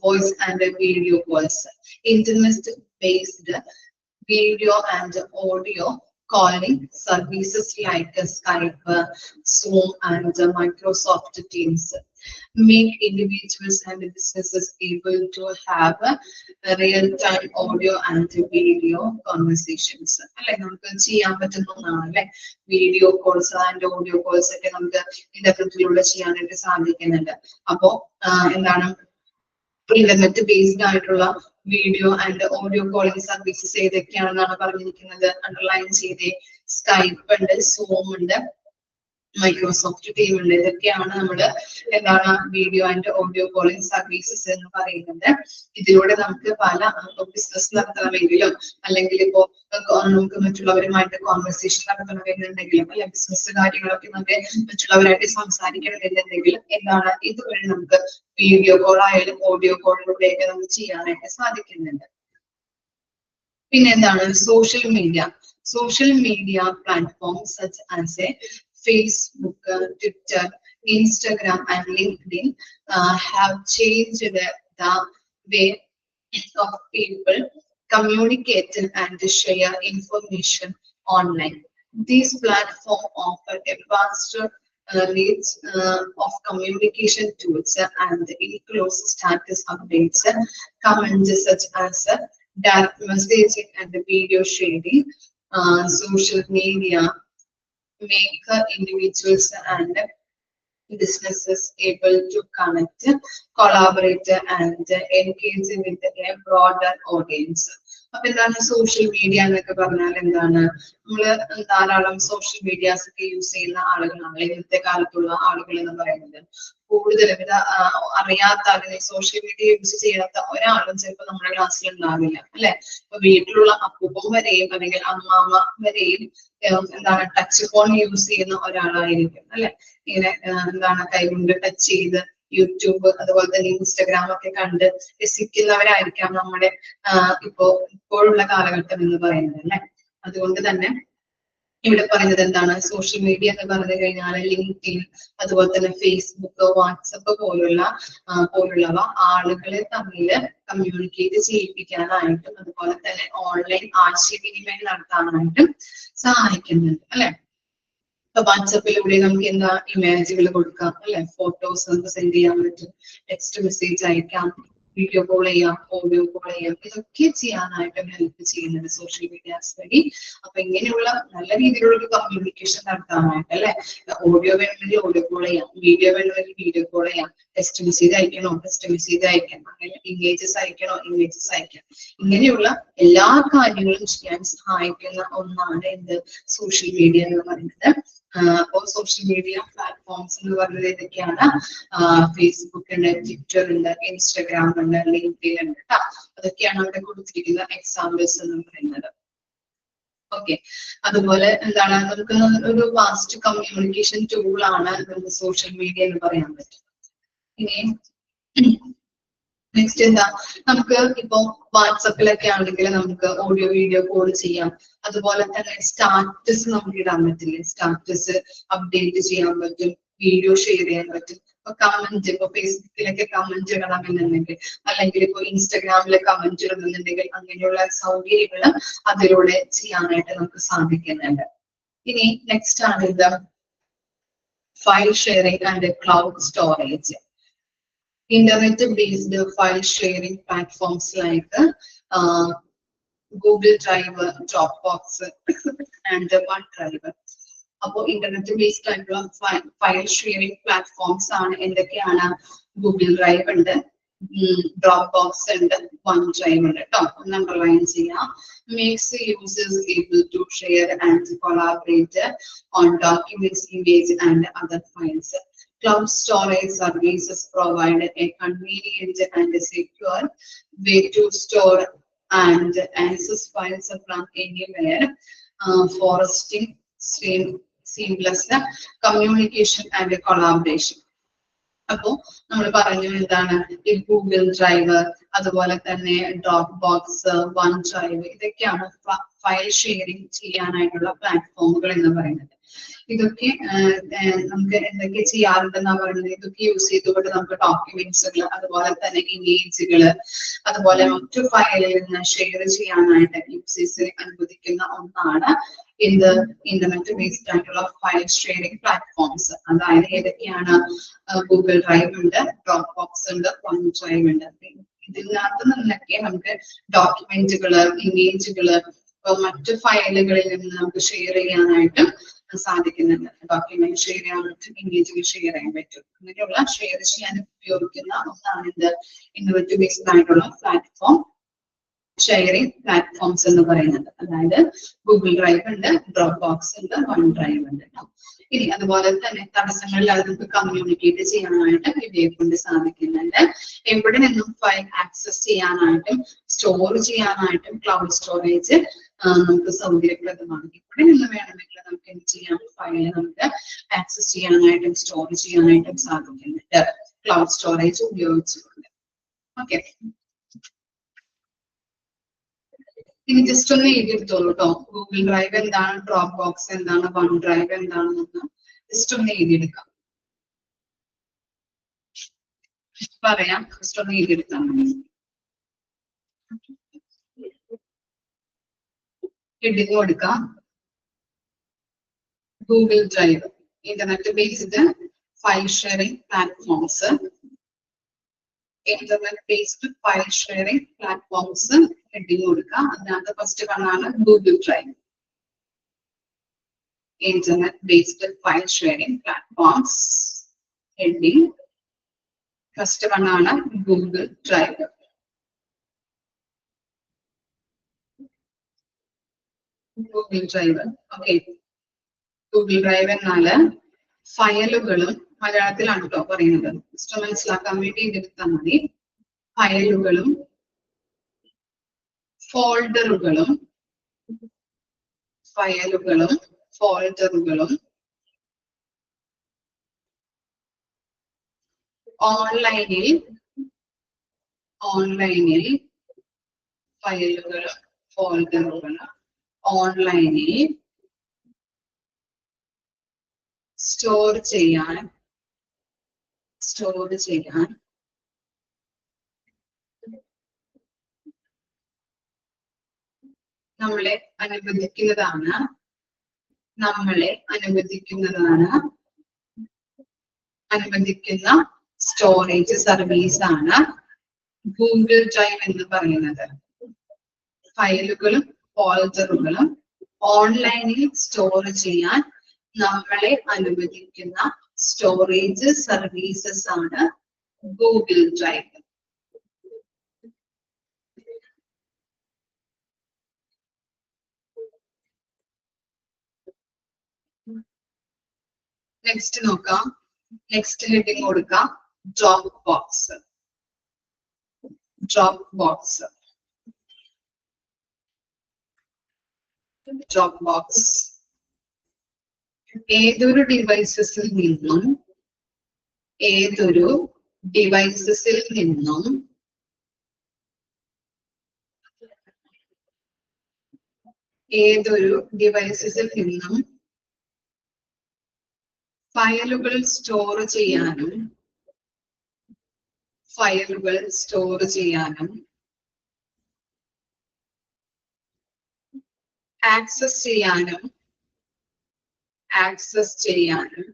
voice and video calls. Internet based video and audio calling services like Skype, Zoom, and Microsoft Teams make individuals and businesses able to have real-time audio and video conversations. അല്ലെ, നമുക്ക് ചെയ്യാൻ പറ്റുന്ന ഒന്നാണ് അല്ലെ, video calls and audio calls ഒക്കെ നമുക്ക് ഇന്റർനെറ്റിലൂടെ ചെയ്യാനായിട്ട് സാധിക്കുന്നുണ്ട്. അപ്പോ എന്താണ് ഇന്റർനെറ്റ് ബേസ്ഡ് ആയിട്ടുള്ള video and audio calling services ഏതൊക്കെയാണെന്നാണ് പറഞ്ഞിരിക്കുന്നത്. അണ്ടർലൈൻ ചെയ്തേ, സ്കൈപ്പ് ഉണ്ട്, സൂം ഉണ്ട്, മൈക്രോസോഫ്റ്റ് ടീം ഉണ്ട്. ഇതൊക്കെയാണ് നമ്മൾ എന്താണ് video and audio calling services എന്ന് പറയുന്നത്. ഇതിലൂടെ നമുക്ക് പല ബിസിനസ് നടത്തണമെങ്കിലും അല്ലെങ്കിൽ ഇപ്പോ നമുക്ക് മറ്റുള്ളവരുമായിട്ട് കോൺവെർസേഷൻ നടത്തണമെന്നുണ്ടെങ്കിലും അല്ലെ ബിസിനസ് കാര്യങ്ങളൊക്കെ നമുക്ക് മറ്റുള്ളവരായിട്ട് സംസാരിക്കണമെന്നുണ്ടെങ്കിലും എന്താണ് ഇതുവഴി നമുക്ക് വീഡിയോ കോൾ ആയാലും ഓഡിയോ കോളിലൂടെയൊക്കെ നമുക്ക് ചെയ്യാനായിട്ട് സാധിക്കുന്നുണ്ട്. പിന്നെ എന്താണ് social media platforms such as A Facebook, Twitter, Instagram, and LinkedIn have changed the way of people communicate and share information online. These platforms offer a vast range of communication tools and includes status updates, comments such as direct messaging and video sharing. Social media make individuals and businesses able to connect, collaborate, and engage with a broader audience. അപ്പൊ എന്താണ് social media എന്നൊക്കെ പറഞ്ഞാൽ എന്താണ്, നമ്മള് ധാരാളം social medias ഒക്കെ use ചെയ്യുന്ന ആളുകളാണ് ഇന്നത്തെ കാലത്തുള്ള ആളുകൾ എന്ന് പറയുന്നത്. കൂടുതലും ഇത് അറിയാത്ത അല്ലെങ്കിൽ സോഷ്യൽ മീഡിയ യൂസ് ചെയ്യാത്ത ഒരാളും ചിലപ്പോൾ നമ്മുടെ ക്ലാസ്സിൽ ഉണ്ടാവില്ല അല്ലെ. ഇപ്പൊ വീട്ടിലുള്ള അപ്പൂപ്പൻ വരെയും അല്ലെങ്കിൽ അമ്മാമ്മ വരെയും എന്താണ് ടച്ച് ഫോൺ യൂസ് ചെയ്യുന്ന ഒരാളായിരിക്കും അല്ലെ. ഇങ്ങനെ എന്താണ് കൈകൊണ്ട് ടച്ച് ചെയ്ത് യൂട്യൂബ് അതുപോലെ തന്നെ ഇൻസ്റ്റഗ്രാം ഒക്കെ കണ്ട് രസിക്കുന്നവരായിരിക്കാം നമ്മുടെ ഇപ്പോഴുള്ള കാലഘട്ടം എന്ന് പറയുന്നത് അല്ലെ. അതുകൊണ്ട് തന്നെ ഇവിടെ പറയുന്നത് എന്താണ്, സോഷ്യൽ മീഡിയ എന്ന് പറഞ്ഞു കഴിഞ്ഞാൽ ലിങ്ക്ഡിൻ അതുപോലെ തന്നെ ഫേസ്ബുക്ക്, വാട്സപ്പ് പോലുള്ളവ ആളുകളെ തമ്മിൽ കമ്മ്യൂണിക്കേറ്റ് ചെയ്യിപ്പിക്കാനായിട്ടും അതുപോലെ തന്നെ ഓൺലൈൻ ആശയവിനിമയം നടത്താനായിട്ടും സഹായിക്കുന്നുണ്ട് അല്ലെ. ഇപ്പൊ വാട്സപ്പിലൂടെ നമുക്ക് എന്താ ഇമേജുകൾ കൊടുക്കാം അല്ലെ, ഫോട്ടോസ് നമുക്ക് സെൻഡ് ചെയ്യാൻ പറ്റും, ടെക്സ്റ്റ് മെസ്സേജ് അയക്കാം, വീഡിയോ കോൾ ചെയ്യാം, ഓഡിയോ കോൾ ചെയ്യാം. ഇതൊക്കെ ചെയ്യാനായിട്ടും ഹെൽപ്പ് ചെയ്യുന്നുണ്ട് സോഷ്യൽ മീഡിയാസ് വഴി. അപ്പൊ ഇങ്ങനെയുള്ള നല്ല രീതിയിലുള്ള ഒരു കമ്മ്യൂണിക്കേഷൻ നടത്താനായിട്ട് അല്ലെ, ഓഡിയോ വേണമെങ്കിൽ ഓഡിയോ കോൾ ചെയ്യാം, വീഡിയോ വേണമെങ്കിൽ വീഡിയോ കോൾ ചെയ്യാം, ടെക്സ്റ്റ് മെസ്സേജ് അയക്കണോ ടെക്സ്റ്റ് മെസ്സേജ് അയക്കാം, അങ്ങനെ ഇമേജസ് അയക്കണോ ഇമേജസ് അയക്കാം. ഇങ്ങനെയുള്ള എല്ലാ കാര്യങ്ങളും ചെയ്യാൻ സഹായിക്കുന്ന ഒന്നാണ് എന്ത് സോഷ്യൽ മീഡിയ എന്ന് പറയുന്നത്. അപ്പോൾ സോഷ്യൽ മീഡിയ പ്ലാറ്റ്ഫോംസ് എന്ന് പറയുന്നത് ഏതൊക്കെയാണ്, ഫേസ്ബുക്ക് ഉണ്ട്, ട്വിറ്റർ ഉണ്ട്, ഇൻസ്റ്റഗ്രാം ഉണ്ട്, ലിങ്ക്ഡിൻ ഉണ്ട് കേട്ടോ. അതൊക്കെയാണ് അവിടെ കൊടുത്തിരിക്കുന്ന എക്സാമ്പിൾസ് എന്ന് പറയുന്നത്. ഓക്കെ, അതുപോലെ എന്താണ് നമുക്ക് ഒരു വാസ്റ്റ് കമ്മ്യൂണിക്കേഷൻ ടൂൾ ആണ് സോഷ്യൽ മീഡിയ എന്ന് പറയാൻ പറ്റും. ഇനി നെക്സ്റ്റ് എന്താ, നമുക്ക് ഇപ്പൊ വാട്സപ്പിലൊക്കെ ആണെങ്കിൽ നമുക്ക് ഓഡിയോ വീഡിയോ കോൾ ചെയ്യാം. അതുപോലെ തന്നെ സ്റ്റാറ്റസ് നമുക്ക് ഇടാൻ പറ്റില്ലേ, സ്റ്റാറ്റസ് അപ്ഡേറ്റ് ചെയ്യാൻ പറ്റും, വീഡിയോ ഷെയർ ചെയ്യാൻ പറ്റും. ഇപ്പൊ കമന്റ്, ഇപ്പൊ ഫേസ്ബുക്കിലൊക്കെ കമന്റ് ഇടണമെന്നുണ്ടെങ്കിൽ അല്ലെങ്കിൽ ഇപ്പൊ ഇൻസ്റ്റഗ്രാമിലെ കമന്റ് ഇടണമെന്നുണ്ടെങ്കിൽ അങ്ങനെയുള്ള സൗകര്യങ്ങൾ അതിലൂടെ ചെയ്യാനായിട്ട് നമുക്ക് സാധിക്കുന്നുണ്ട്. ഇനി നെക്സ്റ്റ് ആണ് ഇത് file sharing and cloud storage. Internet-based file sharing platforms like Google Drive, Dropbox, and OneDrive. അപ്പോൾ ഇന്റർനെറ്റ് ബേസ്ഡ് ആയിട്ടുള്ള ഫയൽ ഷെയറിംഗ് പ്ലാറ്റ്ഫോംസ് ആണ് എന്തൊക്കെയാണ്, ഗൂഗിൾ ഡ്രൈവ് ഉണ്ട്, ഡ്രോപ്പ് ബോക്സ് ഉണ്ട്, വൺ ഡ്രൈവ് ഉണ്ട് കേട്ടോ. ഒന്ന് അണ്ടർലൈൻ ചെയ്യാം. Makes users able to share and collaborate on documents, image and other files. Cloud storage services provide a convenient and secure way to store and access files from anywhere, fostering seamless communication and collaboration. അപ്പോ നമ്മൾ പറഞ്ഞു എന്താണ് ഈ Google drive അതുപോലെ തന്നെ drop box, one drive, ഇതൊക്കെയാണ് file sharing ചെയ്യാനായിട്ടുള്ള പ്ലാറ്റ്ഫോമുകൾ എന്ന് പറയുന്നത്. ഇതൊക്കെ നമുക്ക് എന്തൊക്കെ ചെയ്യാറുണ്ടെന്നാ പറയുന്നത്. ഇതൊക്കെ യൂസ് ചെയ്തുകൊണ്ട് നമുക്ക് ഡോക്യുമെന്റ്സുകൾ, അതുപോലെ തന്നെ ഇമേജുകൾ, അതുപോലെ മറ്റു ഫയലിൽ നിന്ന് ഷെയർ ചെയ്യാനായിട്ട് യൂസേഴ്സിനെ അനുവദിക്കുന്ന ഒന്നാണ് ഇത് ഇന്റർനെറ്റ് ബേസ്ഡ് ആയിട്ടുള്ള ഫയൽ ഷെയറിംഗ് പ്ലാറ്റ്ഫോംസ്. അതായത് ഏതൊക്കെയാണ്? ഗൂഗിൾ ഡ്രൈവ് ഉണ്ട്, ഡ്രോപ്പ് ബോക്സ് ഉണ്ട്, വൺ ഡ്രൈവ് ഉണ്ട്. ഇതിനകത്ത് നിന്നൊക്കെ നമുക്ക് ഡോക്യുമെന്റുകള്, ഇമേജുകള്, മറ്റു ഫയലുകളിൽ നിന്ന് നമുക്ക് ഷെയർ ചെയ്യാനായിട്ട് സാധിക്കുന്നുണ്ട്. ഡോക്യുമെന്റ് ഷെയർ ചെയ്യാൻ പറ്റും, ഇമേജുകൾ ഷെയർ ചെയ്യാൻ പറ്റും. അങ്ങനെയുള്ള ഷെയർ ചെയ്യാൻ ഉപയോഗിക്കുന്ന ഒന്നാണ് ഇത് ഇന്നോവേറ്റീവ് ബേസ്ഡ് ആയിട്ടുള്ള പ്ലാറ്റ്ഫോം ഷെയറിംഗ് പ്ലാറ്റ്ഫോംസ് എന്ന് പറയുന്നത്. അതായത് ഗൂഗിൾ ഡ്രൈവ് ഉണ്ട്, ഡ്രോപ്പ് ബോക്സ് ഉണ്ട്, വൺ ഡ്രൈവ് ഉണ്ട്. ഇനി അതുപോലെ തന്നെ തടസ്സങ്ങളില്ലാതെ നമുക്ക് കമ്മ്യൂണിക്കേറ്റ് ചെയ്യാനായിട്ട് ഇവയെ കൊണ്ട് സാധിക്കുന്നുണ്ട്. എവിടെ നിന്നും ഫയൽ ആക്സസ് ചെയ്യാനായിട്ടും സ്റ്റോർ ചെയ്യാനായിട്ടും ക്ലൗഡ് സ്റ്റോറേജ് നമുക്ക് സൗകര്യപ്രദമാണ്. ഇവിടെ നിന്ന് വേണമെങ്കിൽ നമുക്ക് എന്ത് ചെയ്യാം? ഫയൽ നമുക്ക് ആക്സസ് ചെയ്യാനായിട്ടും സ്റ്റോർ ചെയ്യാനായിട്ടും സാധിക്കുന്നുണ്ട് ക്ലൗഡ് സ്റ്റോറേജ് ഉപയോഗിച്ചുകൊണ്ട്. ഓക്കെ, ഇനി ജസ്റ്റ് ഒന്ന് എഴുതിയെടുത്തോളൂ കേട്ടോ. ഗൂഗിൾ ഡ്രൈവ് എന്താണ്, ഡ്രോപ്പ് ബോക്സ് എന്താണ്, വൺ ഡ്രൈവ് എന്താണെന്നൊന്ന് ജസ്റ്റ് ഒന്ന് എഴുതിയെടുക്കാം. പറയാം, ജസ്റ്റ് ഒന്ന് എഴുതിയെടുത്താൽ മതി. ഹെഡിങ് കൊടുക്കാം. Google Drive internet based file sharing platforms. Internet based file sharing platforms heading കൊടുക്കുക. അതിനകത്ത് ഫസ്റ്റ് വണ്ണാണ് Google Drive. Internet based file sharing platforms heading first വണ്ണാണ് Google Drive. Google Drive. Okay, Google Drive എന്നാല് ഫയലുകളും, മലയാളത്തിലാണ് കേട്ടോ പറയുന്നത്, ജസ്റ്റ് മനസ്സിലാക്കാൻ വേണ്ടി എഴുതിയെടുത്താൽ മതി. ഫയലുകളും ഫോൾഡറുകളും ഓൺലൈനിൽ ഫയലുകളും ഫോൾഡറുകളും ഓൺലൈനിൽ സ്റ്റോർ ചെയ്യാൻ നമ്മളെ അനുവദിക്കുന്ന സ്റ്റോറേജ് സർവീസ് ആണ് ഗൂഗിൾ ഡ്രൈവ് എന്ന് പറയുന്നത്. ഫയലുകളും ഫോൾഡറുകളും ഓൺലൈനിൽ സ്റ്റോർ ചെയ്യാൻ നമ്മളെ അനുവദിക്കുന്ന സ്റ്റോറേജ് സർവീസസ് ആണ് ഗൂഗിൾ ഡ്രൈവ്. നെക്സ്റ്റ് നോക്കാം. നെക്സ്റ്റ് ഹെഡിങ് കൊടുക്കാം, ഡ്രോപ്പ് ബോക്സ്. ഏതൊരു ഡിവൈസസിൽ നിന്നും ഫയലുകൾ സ്റ്റോർ ചെയ്യാനും ആക്സസ് ചെയ്യാനും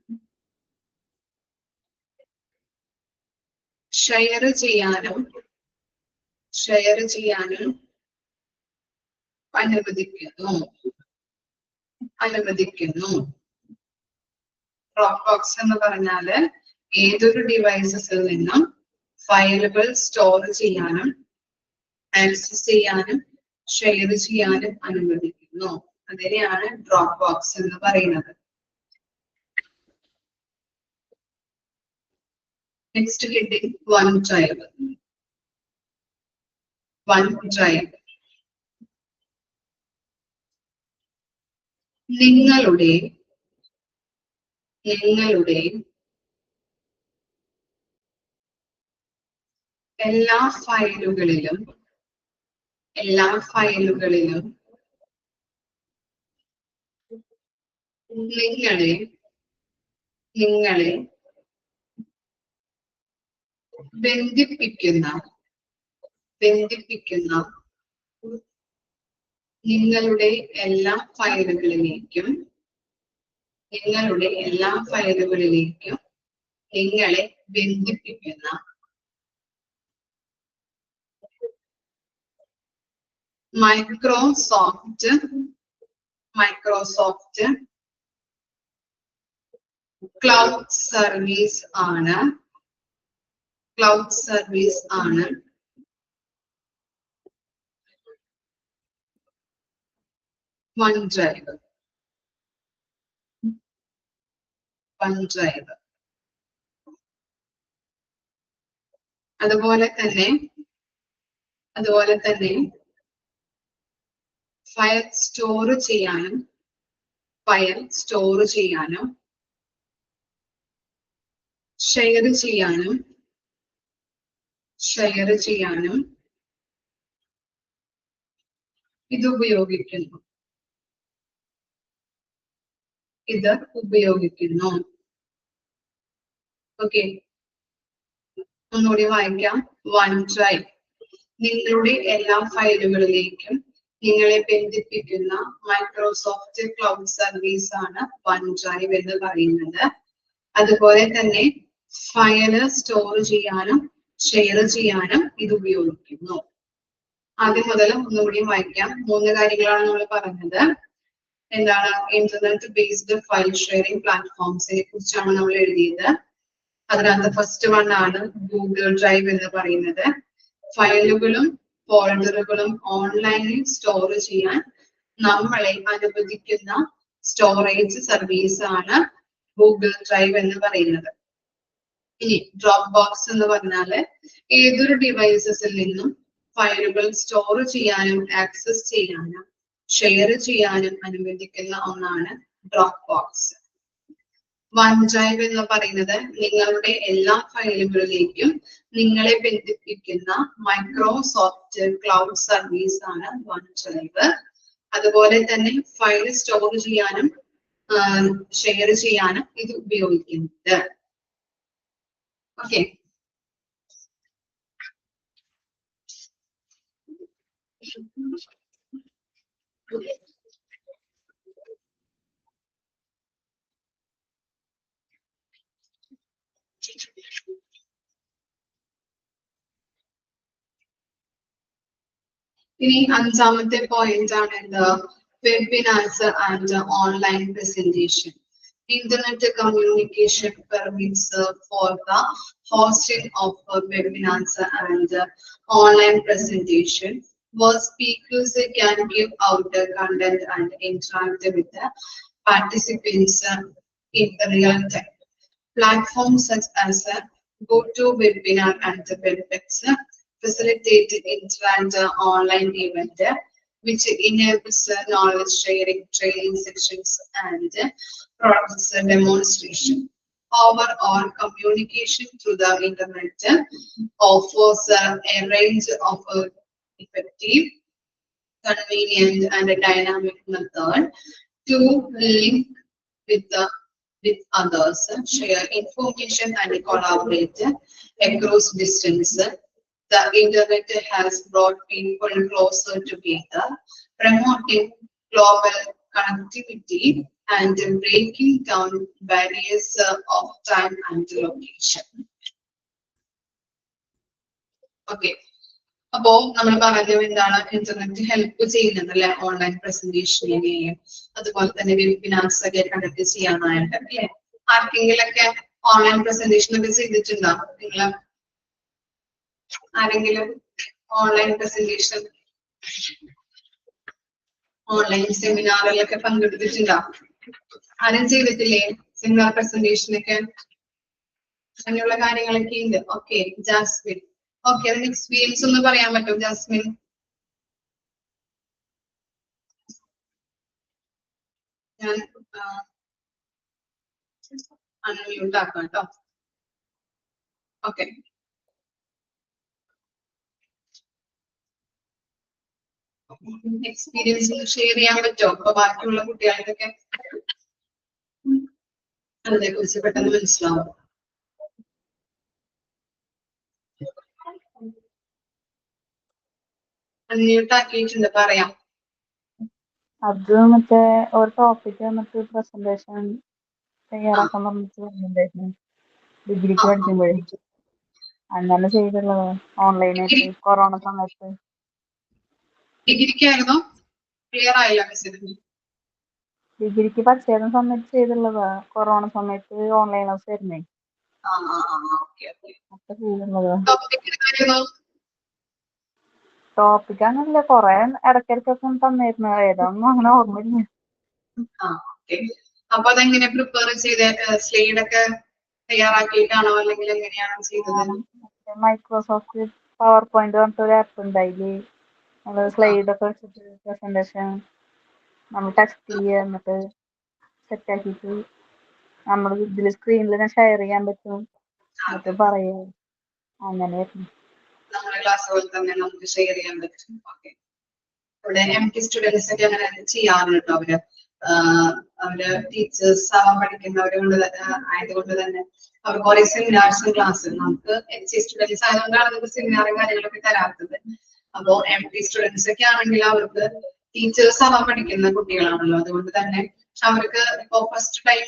ഷെയർ ചെയ്യാനും അനുവദിക്കുന്നു. ഡ്രോപ്പ് ബോക്സ് എന്ന് പറഞ്ഞാല് ഏതൊരു ഡിവൈസസിൽ നിന്നും ഫയലുകൾ സ്റ്റോർ ചെയ്യാനും ആക്സസ് ചെയ്യാനും ഷെയർ ചെയ്യാനും അനുവദിക്കുന്നു. അതിനെയാണ് ഡ്രോപ്പ് ബോക്സ് എന്ന് പറയുന്നത്. Next heading one drive. നിങ്ങളുടെ എല്ലാ ഫയലുകളിലും നിങ്ങളെ ബന്ധിപ്പിക്കുന്ന നിങ്ങളുടെ എല്ലാ ഫയലുകളിലേക്കും നിങ്ങളെ ബന്ധിപ്പിക്കുന്ന മൈക്രോസോഫ്റ്റ് ക്ലൗഡ് സർവീസ് ആണ് OneDrive. അതുപോലെ തന്നെ ഫയൽ സ്റ്റോർ ചെയ്യാനും ഷെയർ ചെയ്യാനും ഇത് ഉപയോഗിക്കുന്നു. ഓക്കെ, ഒന്നുകൂടി വായിക്കാം. OneDrive നിങ്ങളുടെ എല്ലാ ഫയലുകളിലേക്കും നിങ്ങളെ ബന്ധിപ്പിക്കുന്ന മൈക്രോസോഫ്റ്റ് ക്ലൗഡ് സർവീസ് ആണ് OneDrive എന്ന് പറയുന്നത്. അതുപോലെ തന്നെ ഫയല് സ്റ്റോർ ചെയ്യാനും ഷെയർ ചെയ്യാനും ഇത് ഉപയോഗിക്കുന്നു. ആദ്യം മുതൽ ഒന്നുകൂടി വായിക്കാം. 3 കാര്യങ്ങളാണ് നമ്മൾ പറഞ്ഞത്. എന്താണ്? ഇന്റർനെറ്റ് ബേസ്ഡ് ഫയൽ ഷെയറിംഗ് പ്ലാറ്റ്ഫോംസിനെ കുറിച്ചാണ് നമ്മൾ എഴുതിയത്. അതിനകത്ത് ഫസ്റ്റ് വൺ ആണ് ഗൂഗിൾ ഡ്രൈവ് എന്ന് പറയുന്നത്. ഫയലുകളും ഫോൾഡറുകളും ഓൺലൈനിൽ സ്റ്റോർ ചെയ്യാൻ നമ്മളെ അനുവദിക്കുന്ന സ്റ്റോറേജ് സർവീസ് ആണ് ഗൂഗിൾ ഡ്രൈവ് എന്ന് പറയുന്നത്. ഇനി ഡ്രോപ്പ് ബോക്സ് എന്ന് പറഞ്ഞാല് ഏതൊരു ഡിവൈസസിൽ നിന്നും ഫയലുകൾ സ്റ്റോർ ചെയ്യാനും ആക്സസ് ചെയ്യാനും ഷെയർ ചെയ്യാനും അനുവദിക്കുന്ന ഒന്നാണ് ഡ്രോപ്പ് ബോക്സ്. OneDrive എന്ന് പറയുന്നത് നിങ്ങളുടെ എല്ലാ ഫയലുകളിലേക്കും നിങ്ങളെ ബന്ധിപ്പിക്കുന്ന മൈക്രോസോഫ്റ്റ് ക്ലൗഡ് സർവീസ് ആണ് OneDrive. അതുപോലെ തന്നെ ഫയൽ സ്റ്റോർ ചെയ്യാനും ഷെയർ ചെയ്യാനും ഇത് ഉപയോഗിക്കുന്നത്. ഓക്കെ, ഇനി അഞ്ചാമത്തെ പോയിന്റ് ആണ് എന്ത്? Webinars and online presentation. Internet communication permits for the hosting of webinars and online presentation, where speakers can give out the content and interact with the participants in real time. Platforms such as GoToWebinar and WebEx facilitate interactive online event which enables knowledge sharing, training sections, and products demonstration. Overall, communication through the internet offers a range of effective, convenient, and a dynamic method to link with others, share information, and collaborate across distance. The internet has brought people closer together, promoting global connectivity and breaking down barriers of time and location. Okay. അപ്പോ നമ്മൾ പറഞ്ഞത് എന്താണ്? Internet help ചെയ്യുന്നത് അല്ലെ online പ്രസന്റേഷനെയും അതുപോലെ തന്നെ webinars ഒക്കെ conduct ചെയ്യാനായിട്ട് അല്ലെ. ആർക്കെങ്കിലൊക്കെ ഓൺലൈൻ പ്രസന്റേഷൻ ഒക്കെ ചെയ്തിട്ടുണ്ടോ? നിങ്ങൾ ആരെങ്കിലും ഓൺലൈൻ പ്രസന്റേഷൻ ഓൺലൈൻ സെമിനാറിലൊക്കെ പങ്കെടുത്തിട്ടുണ്ടോ? ആരും ചെയ്തിട്ടില്ലേ സെമിനാർ പ്രസന്റേഷനൊക്കെ? അങ്ങനെയുള്ള കാര്യങ്ങളൊക്കെ ഉണ്ട്. Okay, Jasmine. ഓക്കെ, അതിന്റെ എക്സ്പീരിയൻസ് ഒന്ന് പറയാൻ പറ്റുമോ ജാസ്മിൻ? ഞാൻ അൺമ്യൂട്ട് ആക്കാം കേട്ടോ. ഓക്കെ, എക്സ്പീരിയൻസ് ഷെയർ ചെയ്യാൻ പറ്റുമോ? അപ്പൊ ബാക്കിയുള്ള കുട്ടികൾക്കൊക്കെ അതിനെ കുറിച്ച് പെട്ടെന്ന് മനസ്സിലാവും. അൺമ്യൂട്ട് ആക്കിയിട്ടുണ്ട്, പറയാം. അത് മറ്റേ ഒരു ടോപ്പിക് വന്നിട്ട് പ്രസന്റേഷൻ തയ്യാറാക്കാൻ പറഞ്ഞിട്ടുണ്ടായിരുന്നു ഡിഗ്രിക്ക് പഠിക്കുമ്പോഴേ. അങ്ങനെ ചെയ്തുള്ളത് ഓൺലൈനായിട്ട് കൊറോണ സമയത്ത്. ഡിഗ്രിക്കായിരുന്നോ? ക്ലിയർ ആയില്ല മെസ്സേജ്. ഡിഗ്രിക്ക് പഠിച്ചിരുന്ന സമയത്ത് ചെയ്തുള്ളതാ. കൊറോണ സമയത്ത് ഓൺലൈൻ ക്ലാസ് ആയിരുന്നേ. അപ്പൊ ചെയ്തുള്ളതാ. ടോപ്പിക് അങ്ങനല്ല, കൊറേ ഇടയ്ക്കിടയ്ക്കൊക്കെ തന്നായിരുന്നു. ഏതാണെന്നും അങ്ങനെ ഓർമ്മയില്ല. അപ്പൊ അതെങ്ങനെ പ്രിപ്പയർ ചെയ്ത് സ്ലൈഡ് ഒക്കെ തയ്യാറാക്കിയിട്ടാണോ അല്ലെങ്കിൽ എങ്ങനെയാണ് ചെയ്തത്? മൈക്രോസോഫ്റ്റ് പവർ പോയിന്റ് പറഞ്ഞിട്ടൊരു ആപ്പ് ഉണ്ടായില്ലേ, നമ്മള് സ്ലൈഡ് ഒക്കെ വെച്ചിട്ട് പ്രസന്റേഷൻ നമ്മൾ ടെക്സ്റ്റ് ചെയ്യുക, എന്നിട്ട് സെറ്റ് ആക്കിയിട്ട് നമ്മൾ ഇതിൽ സ്ക്രീനിൽ ഷെയർ ചെയ്യാൻ പറ്റും, എന്നിട്ട് പറയുക. അങ്ങനെയായിരുന്നു. നമ്മുടെ ക്ലാസ് പോലെ തന്നെ നമുക്ക് ഷെയർ ചെയ്യാൻ പറ്റും. ഇവിടെ MT സ്റ്റുഡൻസ് ഒക്കെ അങ്ങനെ ചെയ്യാറുണ്ട്. അവര് ടീച്ചേഴ്സ് ആവാൻ പഠിക്കുന്നവരുകൊണ്ട് ആയതുകൊണ്ട് തന്നെ അവർ കുറെ സെമിനാർസും ക്ലാസ് നമുക്ക് MT സ്റ്റുഡൻസ് ആയതുകൊണ്ടാണ് നമുക്ക് സെമിനാറും കാര്യങ്ങളൊക്കെ തരാത്തത്. അപ്പോ MT സ്റ്റുഡൻസ് ഒക്കെ ആണെങ്കിൽ അവർക്ക് ടീച്ചേഴ്സ് ആവാൻ പഠിക്കുന്ന കുട്ടികളാണല്ലോ, അതുകൊണ്ട് തന്നെ അവർക്ക് ഇപ്പോ ഫസ്റ്റ് ടൈം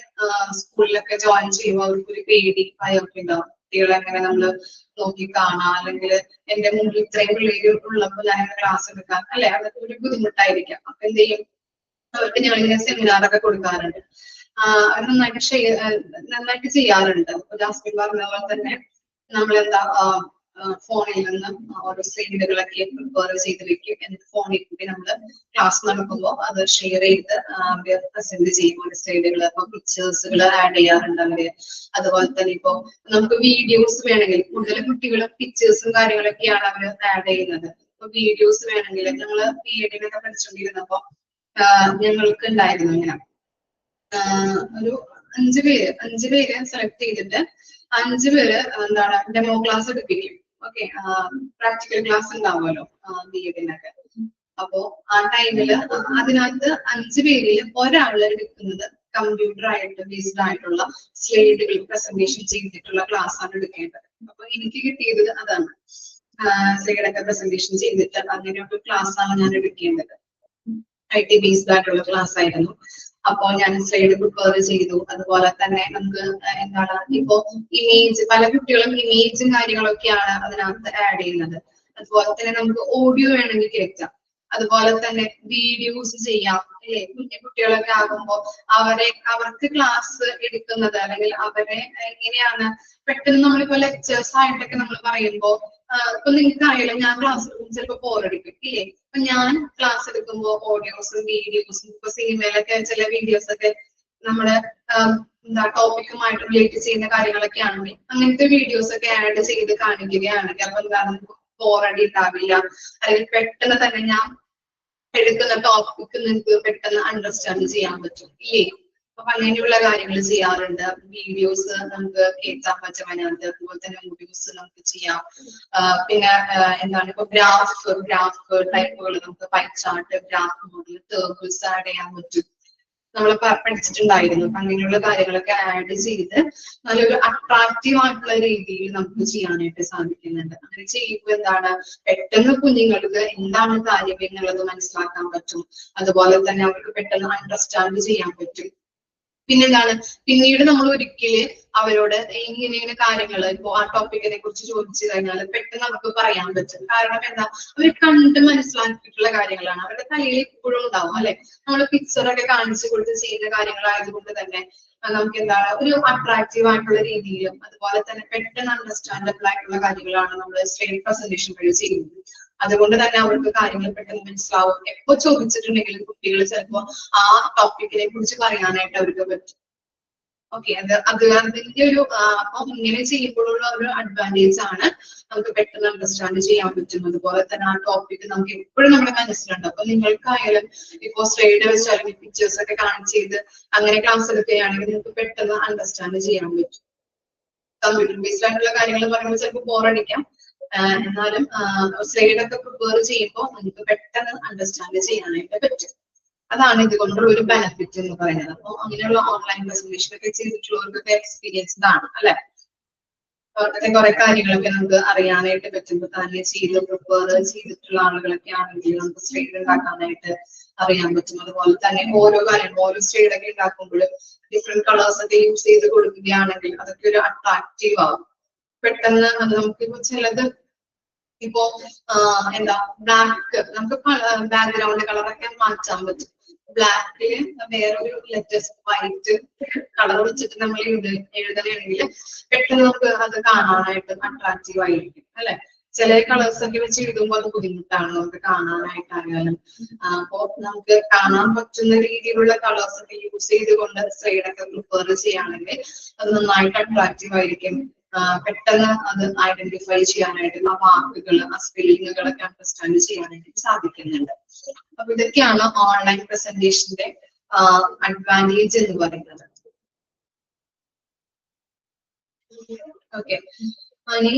സ്കൂളിലൊക്കെ ജോയിൻ ചെയ്യുമ്പോൾ അവർക്ക് ഒരു പേടി ഭയമൊക്കെ ഉണ്ടാവും. കുട്ടികളെ എങ്ങനെ നമ്മള് നോക്കി കാണാം, അല്ലെങ്കിൽ എന്റെ മുന്നിൽ ഇത്രയും പിള്ളേര് ഉള്ളപ്പോൾ ഞാൻ ക്ലാസ് എടുക്കാം, അല്ലെ, അതൊക്കെ ഒരു ബുദ്ധിമുട്ടായിരിക്കാം. അപ്പൊ എന്ത് ചെയ്യും, അവർക്ക് ഞങ്ങളിങ്ങനെ സെമിനാറൊക്കെ കൊടുക്കാറുണ്ട്. അത് നന്നായിട്ട് ചെയ്യാറുണ്ട്. ജാസ്മിൻ പറഞ്ഞ പോലെ തന്നെ നമ്മളെന്താ ഫോണിൽ നിന്ന് ഓരോ സ്ലൈഡുകളൊക്കെ പ്രിപ്പയർ ചെയ്ത് വെക്കും. എന്നിട്ട് ഫോണിൽ കൂടി നമ്മള് ക്ലാസ് നടക്കുമ്പോൾ അത് ഷെയർ ചെയ്ത് പ്രസന്റ് ചെയ്യും. ഒരു സ്ലൈഡുകൾ അപ്പൊ പിക്ചേഴ്സുകൾ ആഡ് ചെയ്യാറുണ്ട് അവര്. അതുപോലെ തന്നെ ഇപ്പൊ നമുക്ക് വീഡിയോസ് വേണമെങ്കിൽ, കൂടുതൽ കുട്ടികളും പിക്ചേഴ്സും കാര്യങ്ങളൊക്കെയാണ് അവര് ആഡ് ചെയ്യുന്നത്. ഇപ്പൊ വീഡിയോസ് വേണമെങ്കിൽ ഞങ്ങള് BEd-നൊക്കെ പഠിച്ചുകൊണ്ടിരുന്നപ്പോ ഞങ്ങൾക്ക് ഉണ്ടായിരുന്നു ഇങ്ങനെ ഒരു 5 പേര് സെലക്ട് ചെയ്തിട്ട് 5 പേര് എന്താണ് ഡെമോ ക്ലാസ് എടുപ്പിക്കും. ഓക്കെ, പ്രാക്ടിക്കൽ ക്ലാസ് ഉണ്ടാവുമല്ലോ BEd-നൊക്കെ. അപ്പോ ആ ടൈമില് അതിനകത്ത് 5 പേരിൽ ഒരാൾ എടുക്കുന്നത് കമ്പ്യൂട്ടർ ആയിട്ട് ബേസ്ഡ് ആയിട്ടുള്ള സ്ലൈഡുകൾ പ്രസന്റേഷൻ ചെയ്തിട്ടുള്ള ക്ലാസ് ആണ് എടുക്കേണ്ടത്. അപ്പൊ എനിക്ക് കിട്ടിയത് അതാണ്, സ്ലൈഡൊക്കെ പ്രസന്റേഷൻ ചെയ്തിട്ട് അങ്ങനെ ഒരു ക്ലാസ് ആണ് ഞാൻ എടുക്കേണ്ടത്. IT ബേസ്ഡ് ആയിട്ടുള്ള ക്ലാസ് ആയിരുന്നു. അപ്പോ ഞാൻ സ്ലൈഡ് പ്രിപ്പയർ ചെയ്തു. അതുപോലെ തന്നെ നമുക്ക് എന്താണ് ഇപ്പോ ഇമേജ്, പല കുട്ടികളും ഇമേജും കാര്യങ്ങളൊക്കെയാണ് അതിനകത്ത് ആഡ് ചെയ്യുന്നത്. അതുപോലെ തന്നെ നമുക്ക് ഓഡിയോ വേണമെങ്കിൽ കേൾക്കാം, അതുപോലെ തന്നെ വീഡിയോസ് ചെയ്യാം, അല്ലെ. കുഞ്ഞു കുട്ടികളൊക്കെ ആകുമ്പോൾ അവർക്ക് ക്ലാസ് എടുക്കുന്നത്, അല്ലെങ്കിൽ അവരെ എങ്ങനെയാണ് പെട്ടെന്ന് നമ്മളിപ്പോ ലെക്ചേഴ്സ് ആയിട്ടൊക്കെ നമ്മൾ പറയുമ്പോ ഇപ്പൊ നിങ്ങൾക്ക് അറിയാലോ, ഞാൻ ക്ലാസ് എടുക്കുമ്പോൾ ചിലപ്പോൾ ബോറടിക്കും, ഇല്ലേ. അപ്പൊ ഞാൻ ക്ലാസ് എടുക്കുമ്പോൾ ഓഡിയോസും വീഡിയോസും, ഇപ്പൊ സിനിമയിലൊക്കെ ചില വീഡിയോസ് ഒക്കെ നമ്മുടെ എന്താ ടോപ്പിക്കുമായിട്ട് റിലേറ്റ് ചെയ്യുന്ന കാര്യങ്ങളൊക്കെ ആണെങ്കിൽ അങ്ങനത്തെ വീഡിയോസ് ഒക്കെ ആഡ് ചെയ്ത് കാണിക്കുകയാണെങ്കിൽ അപ്പൊ എന്താണ് ബോറടി ഉണ്ടാവില്ല, അല്ലെങ്കിൽ പെട്ടെന്ന് തന്നെ ഞാൻ എടുക്കുന്ന ടോപ്പിക്ക് നിങ്ങൾക്ക് പെട്ടെന്ന് അണ്ടർസ്റ്റാൻഡ് ചെയ്യാൻ പറ്റും, ഇല്ലേ. അപ്പൊ അങ്ങനെയുള്ള കാര്യങ്ങൾ ചെയ്യാറുണ്ട്. വീഡിയോസ് നമുക്ക് കേൾക്കാൻ പറ്റും അതിനകത്ത്, അതുപോലെ തന്നെ വീഡിയോസ് നമുക്ക് ചെയ്യാം. പിന്നെ എന്താണ് ഇപ്പൊ ഗ്രാഫ് ടൈപ്പുകൾ നമുക്ക് pie chart, graph model, tables add ചെയ്യാൻ പറ്റും. നമ്മൾ പഠിച്ചിട്ടുണ്ടായിരുന്നു. അങ്ങനെയുള്ള കാര്യങ്ങളൊക്കെ ആഡ് ചെയ്ത് നല്ലൊരു അട്രാക്റ്റീവ് ആയിട്ടുള്ള രീതിയിൽ നമുക്ക് ചെയ്യാനായിട്ട് സാധിക്കുന്നുണ്ട്. അങ്ങനെ ചെയ്യുമ്പോൾ എന്താണ് പെട്ടെന്ന് കുഞ്ഞുങ്ങൾക്ക് എന്താണ് കാര്യം എന്നുള്ളത് മനസ്സിലാക്കാൻ പറ്റും. അതുപോലെ തന്നെ അവർക്ക് പെട്ടെന്ന് അണ്ടർസ്റ്റാൻഡ് ചെയ്യാൻ പറ്റും. പിന്നെന്താണ്, പിന്നീട് നമ്മൾ ഒരിക്കല് അവരോട് ഇങ്ങനെ കാര്യങ്ങൾ ഇപ്പൊ ആ ടോപ്പിക്കിനെ കുറിച്ച് ചോദിച്ചു കഴിഞ്ഞാൽ പെട്ടെന്ന് നമുക്ക് പറയാൻ പറ്റും. കാരണം എന്താ, അവർ കണ്ട് മനസ്സിലാക്കിയിട്ടുള്ള കാര്യങ്ങളാണ്, അവരുടെ തലയിൽ ഇപ്പോഴും ഉണ്ടാവും, അല്ലെ. നമ്മൾ പിക്ചറൊക്കെ കാണിച്ചു കൊടുത്ത് ചെയ്യുന്ന കാര്യങ്ങളായതുകൊണ്ട് തന്നെ നമുക്ക് എന്താണ് ഒരു അട്രാക്റ്റീവ് ആയിട്ടുള്ള രീതിയിലും, അതുപോലെ തന്നെ പെട്ടെന്ന് അണ്ടർസ്റ്റാൻഡബിൾ ആയിട്ടുള്ള കാര്യങ്ങളാണ് നമ്മൾ സ്ലൈഡ് പ്രസന്റേഷൻ വഴി ചെയ്യുന്നത്. അതുകൊണ്ട് തന്നെ അവർക്ക് കാര്യങ്ങൾ പെട്ടെന്ന് മനസ്സിലാവും. എപ്പോ ചോദിച്ചിട്ടുണ്ടെങ്കിലും കുട്ടികൾ ചിലപ്പോ ആ ടോപ്പിക്കിനെ കുറിച്ച് പറയാനായിട്ട് അവർക്ക് പറ്റും. ഓക്കെ, അതിന്റെ ഒരു അപ്പൊ ഇങ്ങനെ ചെയ്യുമ്പോഴുള്ള ഒരു അഡ്വാൻറ്റേജ് ആണ്, നമുക്ക് പെട്ടെന്ന് അണ്ടർസ്റ്റാൻഡ് ചെയ്യാൻ പറ്റും. അതുപോലെ തന്നെ ആ ടോപ്പിക് നമുക്ക് എപ്പോഴും നമ്മുടെ മനസ്സിലുണ്ട്. അപ്പൊ നിങ്ങൾക്കായാലും ഇപ്പോ സ്ലൈഡ് വെച്ചാലും പിക്ചേഴ്സ് ഒക്കെ കാണിച്ച് ചെയ്ത് അങ്ങനെ ക്ലാസ് എടുക്കുകയാണെങ്കിൽ നിങ്ങൾക്ക് പെട്ടെന്ന് അണ്ടർസ്റ്റാൻഡ് ചെയ്യാൻ പറ്റും. കമ്പ്യൂട്ടർ ബേസ്ഡ് ആയിട്ടുള്ള കാര്യങ്ങൾ പറയുമ്പോൾ ചിലപ്പോൾ ബോറടിക്കാം, എന്നാലും സ്ലൈഡ് ഒക്കെ പ്രിപ്പയർ ചെയ്യുമ്പോൾ നമുക്ക് പെട്ടെന്ന് അണ്ടർസ്റ്റാൻഡ് ചെയ്യാനായിട്ട് പറ്റും. അതാണ് ഇതുകൊണ്ടുള്ള ഒരു ബെനിഫിറ്റ് എന്ന് പറയുന്നത്. അപ്പൊ അങ്ങനെയുള്ള ഓൺലൈൻ പ്രസന്റേഷൻ ഒക്കെ ചെയ്തിട്ടുള്ളവർക്കൊക്കെ എക്സ്പീരിയൻസ്ഡ് ആണ് അല്ലെ. അവർക്കൊക്കെ കുറെ കാര്യങ്ങളൊക്കെ നമുക്ക് അറിയാനായിട്ട് പറ്റും. തന്നെ ചെയ്ത് പ്രിപ്പയർ ചെയ്തിട്ടുള്ള ആളുകളൊക്കെ ആണെങ്കിൽ നമുക്ക് സ്ലൈഡ് ഉണ്ടാക്കാനായിട്ട് അറിയാൻ പറ്റും. അതുപോലെ തന്നെ ഓരോ കാര്യങ്ങളും ഓരോ സ്ലൈഡ് ഒക്കെ ഉണ്ടാക്കുമ്പോൾ ഡിഫറെന്റ് കളേഴ്സ് ഒക്കെ യൂസ് ചെയ്ത് കൊടുക്കുകയാണെങ്കിൽ അതൊക്കെ ഒരു അട്രാക്റ്റീവ് ആവും. പെട്ടെന്ന് അത് നമുക്ക് ഇപ്പൊ ചിലത് ഇപ്പോ എന്താ ബ്ലാക്ക് നമുക്ക് ബാക്ക്ഗ്രൗണ്ട് കളറൊക്കെ മാറ്റാൻ പറ്റും. ബ്ലാക്കില് വേറൊരു ലെറ്റേഴ്സ് വൈറ്റ് കളർ വെച്ചിട്ട് നമ്മൾ എഴുതണമെങ്കിൽ പെട്ടെന്ന് നമുക്ക് അത് കാണാനായിട്ട് അട്രാക്റ്റീവ് ആയിരിക്കും അല്ലെ. ചില കളേഴ്സ് ഒക്കെ വെച്ച് എഴുതുമ്പോൾ അത് ബുദ്ധിമുട്ടാണ് നമുക്ക് കാണാനായിട്ടായാലും. അപ്പോ നമുക്ക് കാണാൻ പറ്റുന്ന രീതിയിലുള്ള കളേഴ്സ് ഒക്കെ യൂസ് ചെയ്തുകൊണ്ട് സ്ലൈഡ് ഒക്കെ പ്രിപ്പയർ ചെയ്യുകയാണെങ്കിൽ അത് നന്നായിട്ട് അട്രാക്റ്റീവ് ആയിരിക്കും. പെട്ടെന്ന് അത് ഐഡന്റിഫൈ ചെയ്യാനായിട്ട് ആ വാക്കുകൾ ആ സ്പെല്ലിങ്ങുകളൊക്കെ അണ്ടർസ്റ്റാൻഡ് ചെയ്യാനായിട്ട് സാധിക്കുന്നുണ്ട്. അപ്പൊ ഇതൊക്കെയാണ് ഓൺലൈൻ പ്രസന്റേഷന്റെ അഡ്വാൻറ്റേജ് എന്ന് പറയുന്നത്. ഓക്കെ, ഇനി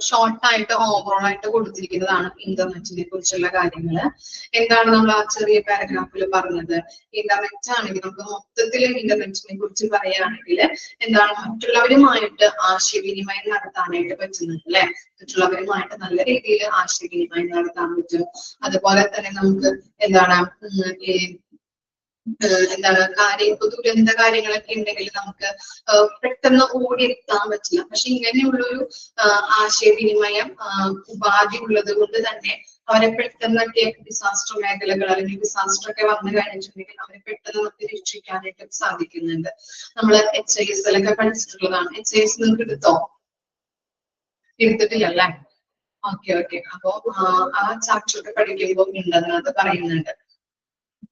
ഷോർട്ടായിട്ട് ഓവറോൾ ആയിട്ട് കൊടുത്തിരിക്കുന്നതാണ് ഇന്റർനെറ്റിനെ കുറിച്ചുള്ള കാര്യങ്ങൾ. എന്താണ് നമ്മൾ ആ ചെറിയ പാരഗ്രാഫിൽ പറഞ്ഞത്? ഇന്റർനെറ്റ് ആണെങ്കിൽ നമുക്ക് മൊത്തത്തിൽ ഇന്റർനെറ്റിനെ കുറിച്ച് പറയുകയാണെങ്കിൽ എന്താണ് മറ്റുള്ളവരുമായിട്ട് ആശയവിനിമയം നടത്താനായിട്ട് പറ്റുന്നുണ്ട് അല്ലെ. മറ്റുള്ളവരുമായിട്ട് നല്ല രീതിയിൽ ആശയവിനിമയം നടത്താൻ പറ്റും. അതുപോലെ തന്നെ നമുക്ക് എന്താണ് ഇപ്പൊ ദുരന്ത കാര്യങ്ങളൊക്കെ ഉണ്ടെങ്കിൽ നമുക്ക് പെട്ടെന്ന് ഓടിയെത്താൻ പറ്റില്ല. പക്ഷെ ഇങ്ങനെയുള്ളൊരു ആശയവിനിമയം ഉപാധി ഉള്ളത് കൊണ്ട് തന്നെ അവരെ പെട്ടെന്നൊക്കെ ഡിസാസ്റ്റർ മേഖലകൾ അല്ലെങ്കിൽ ഡിസാസ്റ്റർ ഒക്കെ വന്നു കഴിഞ്ഞിട്ടുണ്ടെങ്കിൽ അവരെ പെട്ടെന്ന് നമുക്ക് രക്ഷിക്കാനായിട്ട് സാധിക്കുന്നുണ്ട്. നമ്മൾ HIS പഠിച്ചിട്ടുള്ളതാണ്. HIS നിങ്ങൾക്ക് എടുത്തിട്ടില്ല അല്ലേ? ഓക്കെ. അപ്പൊ ആ ചാപ്റ്റർ ഒക്കെ പഠിക്കുമ്പോൾ ഉണ്ടെന്ന് അത് പറയുന്നുണ്ട്.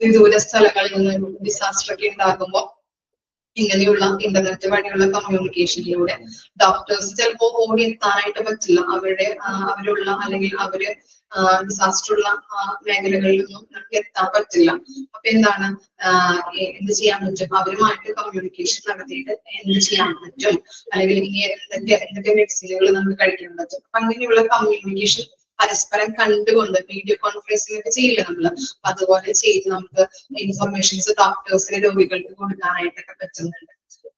വിദൂര സ്ഥലങ്ങളിൽ നിന്ന് ഡിസാസ്റ്റർ ഒക്കെ ഉണ്ടാകുമ്പോൾ ഇങ്ങനെയുള്ള ഇന്റർനെറ്റ് വഴിയുള്ള കമ്മ്യൂണിക്കേഷനിലൂടെ ഡോക്ടേഴ്സ് ചിലപ്പോൾ ഓടിയെത്താനായിട്ട് പറ്റില്ല. അവരുള്ള അല്ലെങ്കിൽ അവര് ഡിസാസ്റ്റർ ഉള്ള മേഖലകളിൽ ഒന്നും നമുക്ക് എത്താൻ പറ്റില്ല. അപ്പൊ എന്താണ് എന്ത് ചെയ്യാൻ പറ്റും? അവരുമായിട്ട് കമ്മ്യൂണിക്കേഷൻ നടത്തിയിട്ട് എന്ത് ചെയ്യാൻ പറ്റും, അല്ലെങ്കിൽ ഇനി എന്തൊക്കെ മെഡിസിനുകൾ നമുക്ക് കഴിക്കാൻ പറ്റും. അപ്പൊ അങ്ങനെയുള്ള കമ്മ്യൂണിക്കേഷൻ പരസ്പരം കണ്ടുകൊണ്ട് വീഡിയോ കോൺഫറൻസിംഗ് ഒക്കെ ചെയ്യില്ല നമ്മള്. അതുപോലെ ചെയ്ത് നമുക്ക് ഇൻഫർമേഷൻസ് ഡോക്ടേഴ്സിന് രോഗികൾക്ക് കൊടുക്കാനായിട്ടൊക്കെ പറ്റുന്നുണ്ട്.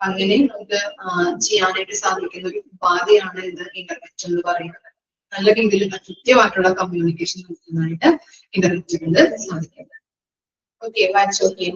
അങ്ങനെ നമുക്ക് ചെയ്യാനായിട്ട് സാധിക്കുന്ന ഒരു ഉപാധിയാണ് ഇത് ഇന്റർനെറ്റ് എന്ന് പറയുന്നത്. നല്ല രീതിയിൽ കൃത്യമായിട്ടുള്ള കമ്മ്യൂണിക്കേഷൻ നടത്തുന്നതായിട്ട് ഇന്റർനെറ്റ് കൊണ്ട് സാധിക്കുന്നത്. Okay, watch okay.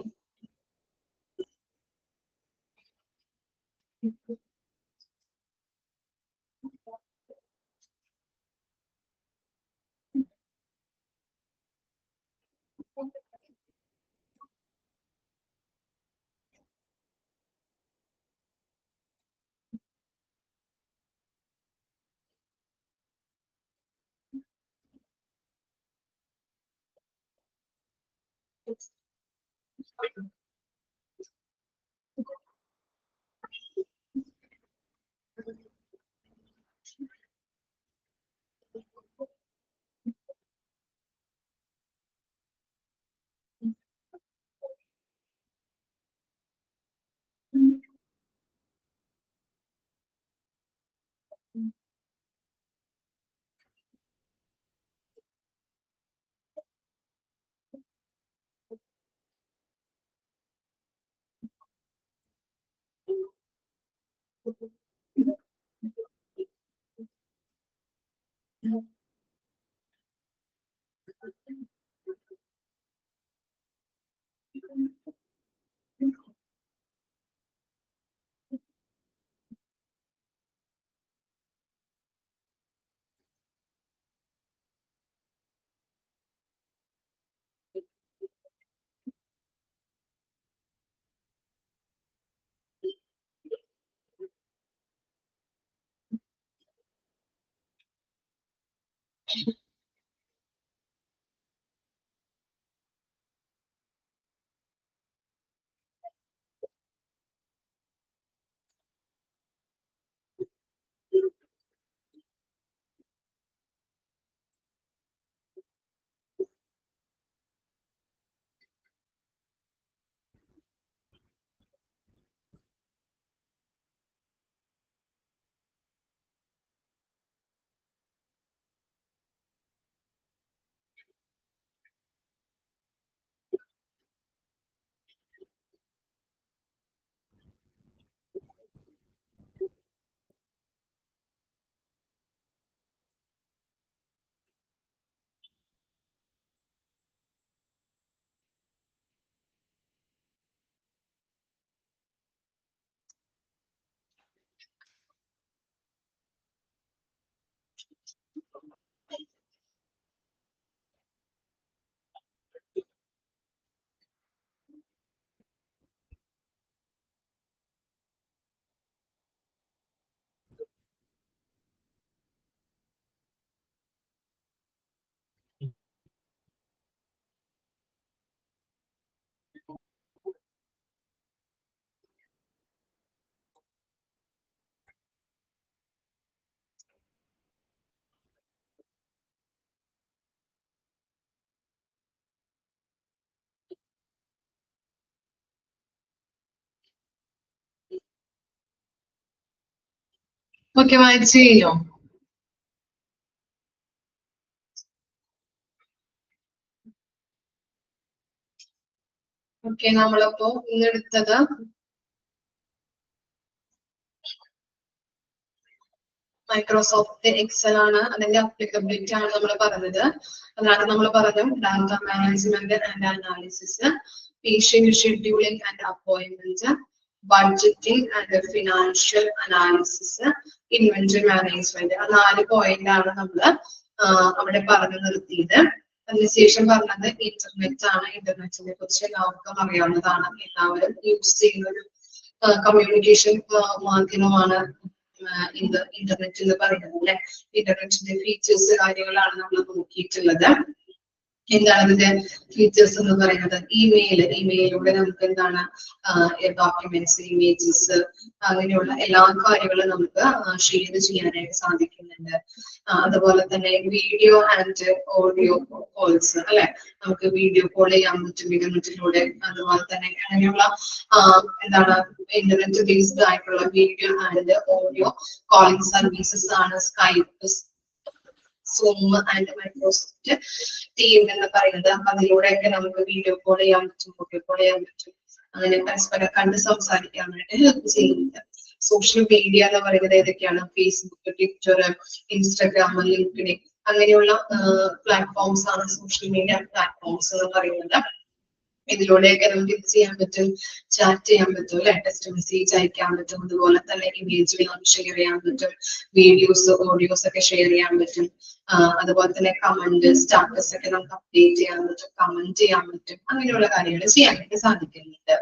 ഓക്കെ, വായിച്ചു കഴിഞ്ഞോ? ഓക്കെ, നമ്മളപ്പോ ഇന്നെടുത്തത് മൈക്രോസോഫ്റ്റ് എക്സൽ ആണ്. അതിന്റെ അപ്ലിക്കബിലിറ്റി ആണ് നമ്മൾ പറഞ്ഞത്. അതാണ് നമ്മൾ പറഞ്ഞു data management and analysis, patient scheduling and appointment, budgeting and financial analysis, inventory management. ആ 4 പോയിന്റ് ആണ് നമ്മൾ അവിടെ പറഞ്ഞു നിർത്തിയത്. അതിനുശേഷം പറഞ്ഞത് ഇന്റർനെറ്റ് ആണ്. ഇന്റർനെറ്റിനെ കുറിച്ച് എല്ലാവർക്കും അറിയാവുന്നതാണ്. എല്ലാവരും യൂസ് ചെയ്യുന്ന ഒരു കമ്മ്യൂണിക്കേഷൻ മാധ്യമമാണ് ഇന്റർനെറ്റ് എന്ന് പറയുന്നത് അല്ലെ. ഇന്റർനെറ്റിന്റെ ഫീച്ചേഴ്സ് കാര്യങ്ങളാണ് നമ്മൾ നോക്കിയിട്ടുള്ളത്. എന്താണ് ഇതിന്റെ ഫീച്ചേഴ്സ് എന്ന് പറയുന്നത്? ഇമെയിലൂടെ നമുക്ക് എന്താണ് ഡോക്യുമെന്റ്സ്, ഇമേജസ്, അങ്ങനെയുള്ള എല്ലാ കാര്യങ്ങളും നമുക്ക് ഷെയർ ചെയ്യാനായിട്ട് സാധിക്കുന്നുണ്ട്. അതുപോലെ തന്നെ വീഡിയോ ആൻഡ് ഓഡിയോ കോൾസ് അല്ലെ, നമുക്ക് വീഡിയോ കോൾ ചെയ്യാൻ പറ്റും ഇന്റർനെറ്റിലൂടെ. അതുപോലെ തന്നെ അങ്ങനെയുള്ള എന്താണ് ഇന്റർനെറ്റ് ബേസ്ഡ് ആയിട്ടുള്ള video and audio calling services ആണ് Skype, Zoom and Microsoft team എന്ന് പറയുന്നത്. അപ്പൊ അതിലൂടെയൊക്കെ നമുക്ക് വീഡിയോ കോൾ ചെയ്യാൻ പറ്റും, ഓഡിയോ കോൾ ചെയ്യാൻ പറ്റും, അങ്ങനെ പരസ്പരം കണ്ട് സംസാരിക്കാനായിട്ട് ഹെൽപ്പ് ചെയ്യുന്നുണ്ട്. സോഷ്യൽ മീഡിയ എന്ന് പറയുന്നത് ഏതൊക്കെയാണ്? ഫേസ്ബുക്ക്, ട്വിറ്റർ, ഇൻസ്റ്റഗ്രാം, ലിങ്ക്ഡിൻ അങ്ങനെയുള്ള പ്ലാറ്റ്ഫോംസ് ആണ് സോഷ്യൽ മീഡിയ പ്ലാറ്റ്ഫോംസ് എന്ന് പറയുന്നത്. ഇതിലൂടെയൊക്കെ നമുക്ക് ഇത് ചെയ്യാൻ പറ്റും, ചാറ്റ് ചെയ്യാൻ പറ്റും അല്ലെ, ടെക്സ്റ്റ് മെസ്സേജ് അയക്കാൻ പറ്റും. അതുപോലെ തന്നെ ഇമേജുകൾ നമുക്ക് ഷെയർ ചെയ്യാൻ പറ്റും, വീഡിയോസ്, ഓഡിയോസ് ഒക്കെ ഷെയർ ചെയ്യാൻ പറ്റും. അതുപോലെ തന്നെ കമന്റ്, സ്റ്റാറ്റസ് ഒക്കെ നമുക്ക് അപ്ഡേറ്റ് ചെയ്യാൻ പറ്റും, കമന്റ് ചെയ്യാൻ പറ്റും, അങ്ങനെയുള്ള കാര്യങ്ങൾ ചെയ്യാനായിട്ട് സാധിക്കുന്നുണ്ട്.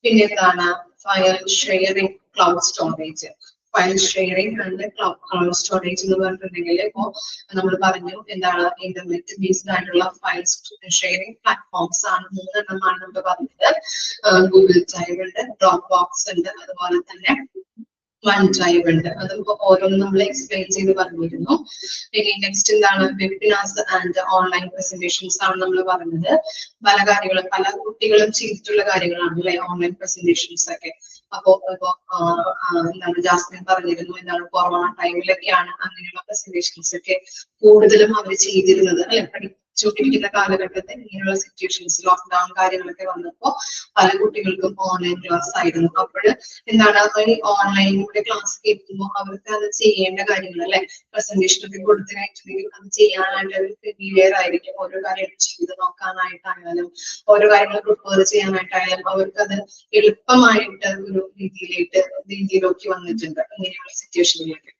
പിന്നെ എന്താണ് file sharing, cloud storage. File sharing and cloud storage എന്ന് പറഞ്ഞിട്ടുണ്ടെങ്കിൽ ഇപ്പോ നമ്മൾ പറഞ്ഞു എന്താണ് ഇന്റർനെറ്റ് ബേസ്ഡ് ആയിട്ടുള്ള ഫയൽ ഷെയറിംഗ് പ്ലാറ്റ്ഫോംസ് ആണ്. 3 എണ്ണമാണ് നമ്മൾ പറഞ്ഞത്. ഗൂഗിൾ ഡ്രൈവ് ഉണ്ട്, ഡ്രോപ്പ് ബോക്സ് ഉണ്ട്, അതുപോലെ തന്നെ വൺ ഡ്രൈവ് ഉണ്ട്. അത് ഓരോന്നും നമ്മൾ എക്സ്പ്ലെയിൻ ചെയ്ത് പറഞ്ഞിരുന്നു. ഇനി നെക്സ്റ്റ് എന്താണ് വെബിനാർസ് ആൻഡ് ഓൺലൈൻ പ്രസന്റേഷൻസ് ആണ് നമ്മൾ പറഞ്ഞത്. പല കാര്യങ്ങളും പല കുട്ടികളും ചെയ്തിട്ടുള്ള കാര്യങ്ങളാണ് അല്ലെ ഓൺലൈൻ പ്രസന്റേഷൻസ് ഒക്കെ. അപ്പോ എന്താണ് ജാസ്മിൻ പറഞ്ഞിരുന്നു എന്താണ് കൊറോണ ടൈമിലൊക്കെയാണ് അങ്ങനെയുള്ള പ്രസന്റേഷൻസ് ഒക്കെ കൂടുതലും അവർ ചെയ്തിരുന്നത് അല്ലെ. പഠിച്ചുകൊണ്ടിരിക്കുന്ന കാലഘട്ടത്തിൽ ഇങ്ങനെയുള്ള സിറ്റുവേഷൻസ്, ലോക്ക്ഡൌൺ കാര്യങ്ങളൊക്കെ വന്നപ്പോ പല കുട്ടികൾക്കും ഓൺലൈൻ ക്ലാസ് ആയിരുന്നു. അപ്പോൾ എന്താണ് ഈ ഓൺലൈനിലൂടെ ക്ലാസ് കേൾക്കുമ്പോൾ അവർക്ക് അത് ചെയ്യേണ്ട കാര്യങ്ങൾ അല്ലെ, പ്രസന്റേഷൻ ഒക്കെ കൊടുത്തിട്ടുണ്ടെങ്കിൽ അത് ചെയ്യാനായിട്ട് അവർക്ക് ക്ലിയർ ആയിരിക്കും. ഓരോ കാര്യങ്ങൾ ചെയ്ത് നോക്കാനായിട്ടായാലും ഓരോ കാര്യങ്ങൾ പ്രിപ്പയർ ചെയ്യാനായിട്ടായാലും അവർക്കത് എളുപ്പമായിട്ട് ഒരു രീതിയിലേക്ക് വന്നിട്ടുണ്ട് ഇങ്ങനെയുള്ള സിറ്റുവേഷനിലേക്ക്.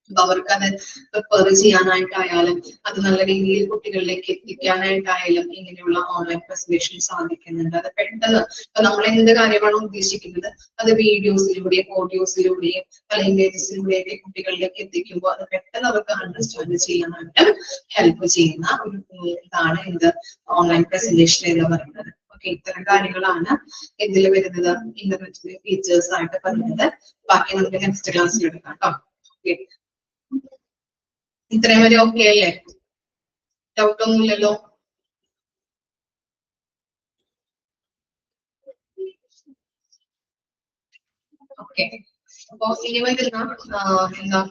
അപ്പൊ അവർക്കത് പ്രിപ്പയർ ചെയ്യാനായിട്ടായാലും അത് നല്ല രീതിയിൽ കുട്ടികളിലേക്ക് എത്തിക്കാനായിട്ടായാലും ഇങ്ങനെയുള്ള ഓൺലൈൻ പ്രസന്റേഷൻ സാധിക്കുന്നുണ്ട്. അത് പെട്ടെന്ന് ഇപ്പൊ നമ്മൾ എന്ത് കാര്യമാണോ ഉദ്ദേശിക്കുന്നത് അത് വീഡിയോസിലൂടെയും ഓഡിയോസിലൂടെയും പല ഇമേജസിലൂടെയൊക്കെ കുട്ടികളിലേക്ക് എത്തിക്കുമ്പോൾ അത് പെട്ടെന്ന് അവർക്ക് അണ്ടർസ്റ്റാൻഡ് ചെയ്യാനായിട്ട് ഹെൽപ്പ് ചെയ്യുന്ന ഒരു ഇതാണ് ഇത് ഓൺലൈൻ പ്രസന്റേഷൻ എന്ന് പറയുന്നത്. ഓക്കെ, ഇത്തരം കാര്യങ്ങളാണ് ഇതിൽ വരുന്നത്, ഇന്റർനെറ്റിന്റെ ഫീച്ചേഴ്സ് ആയിട്ട് പറയുന്നത്. ബാക്കി നമുക്ക് നെക്സ്റ്റ് ക്ലാസ്സിൽ എടുക്കാം കേട്ടോ. ഓക്കെ, ഇത്രയും വരെ ഓക്കെ അല്ലേ? ഡൗട്ട് ഒന്നുമില്ലല്ലോ? ഓക്കെ, അപ്പൊ ഇനി വരുന്ന എന്താ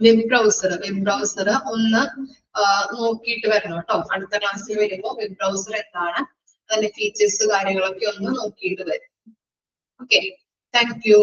വെബ് ബ്രൗസർ ഒന്ന് നോക്കിയിട്ട് വരണം കേട്ടോ. അടുത്ത ക്ലാസ്സിൽ വരുമ്പോൾ വെബ് ബ്രൗസർ എന്താണ്, അതിന്റെ ഫീച്ചേഴ്സ് കാര്യങ്ങളൊക്കെ ഒന്ന് നോക്കിയിട്ട് വരും. Okay, thank you.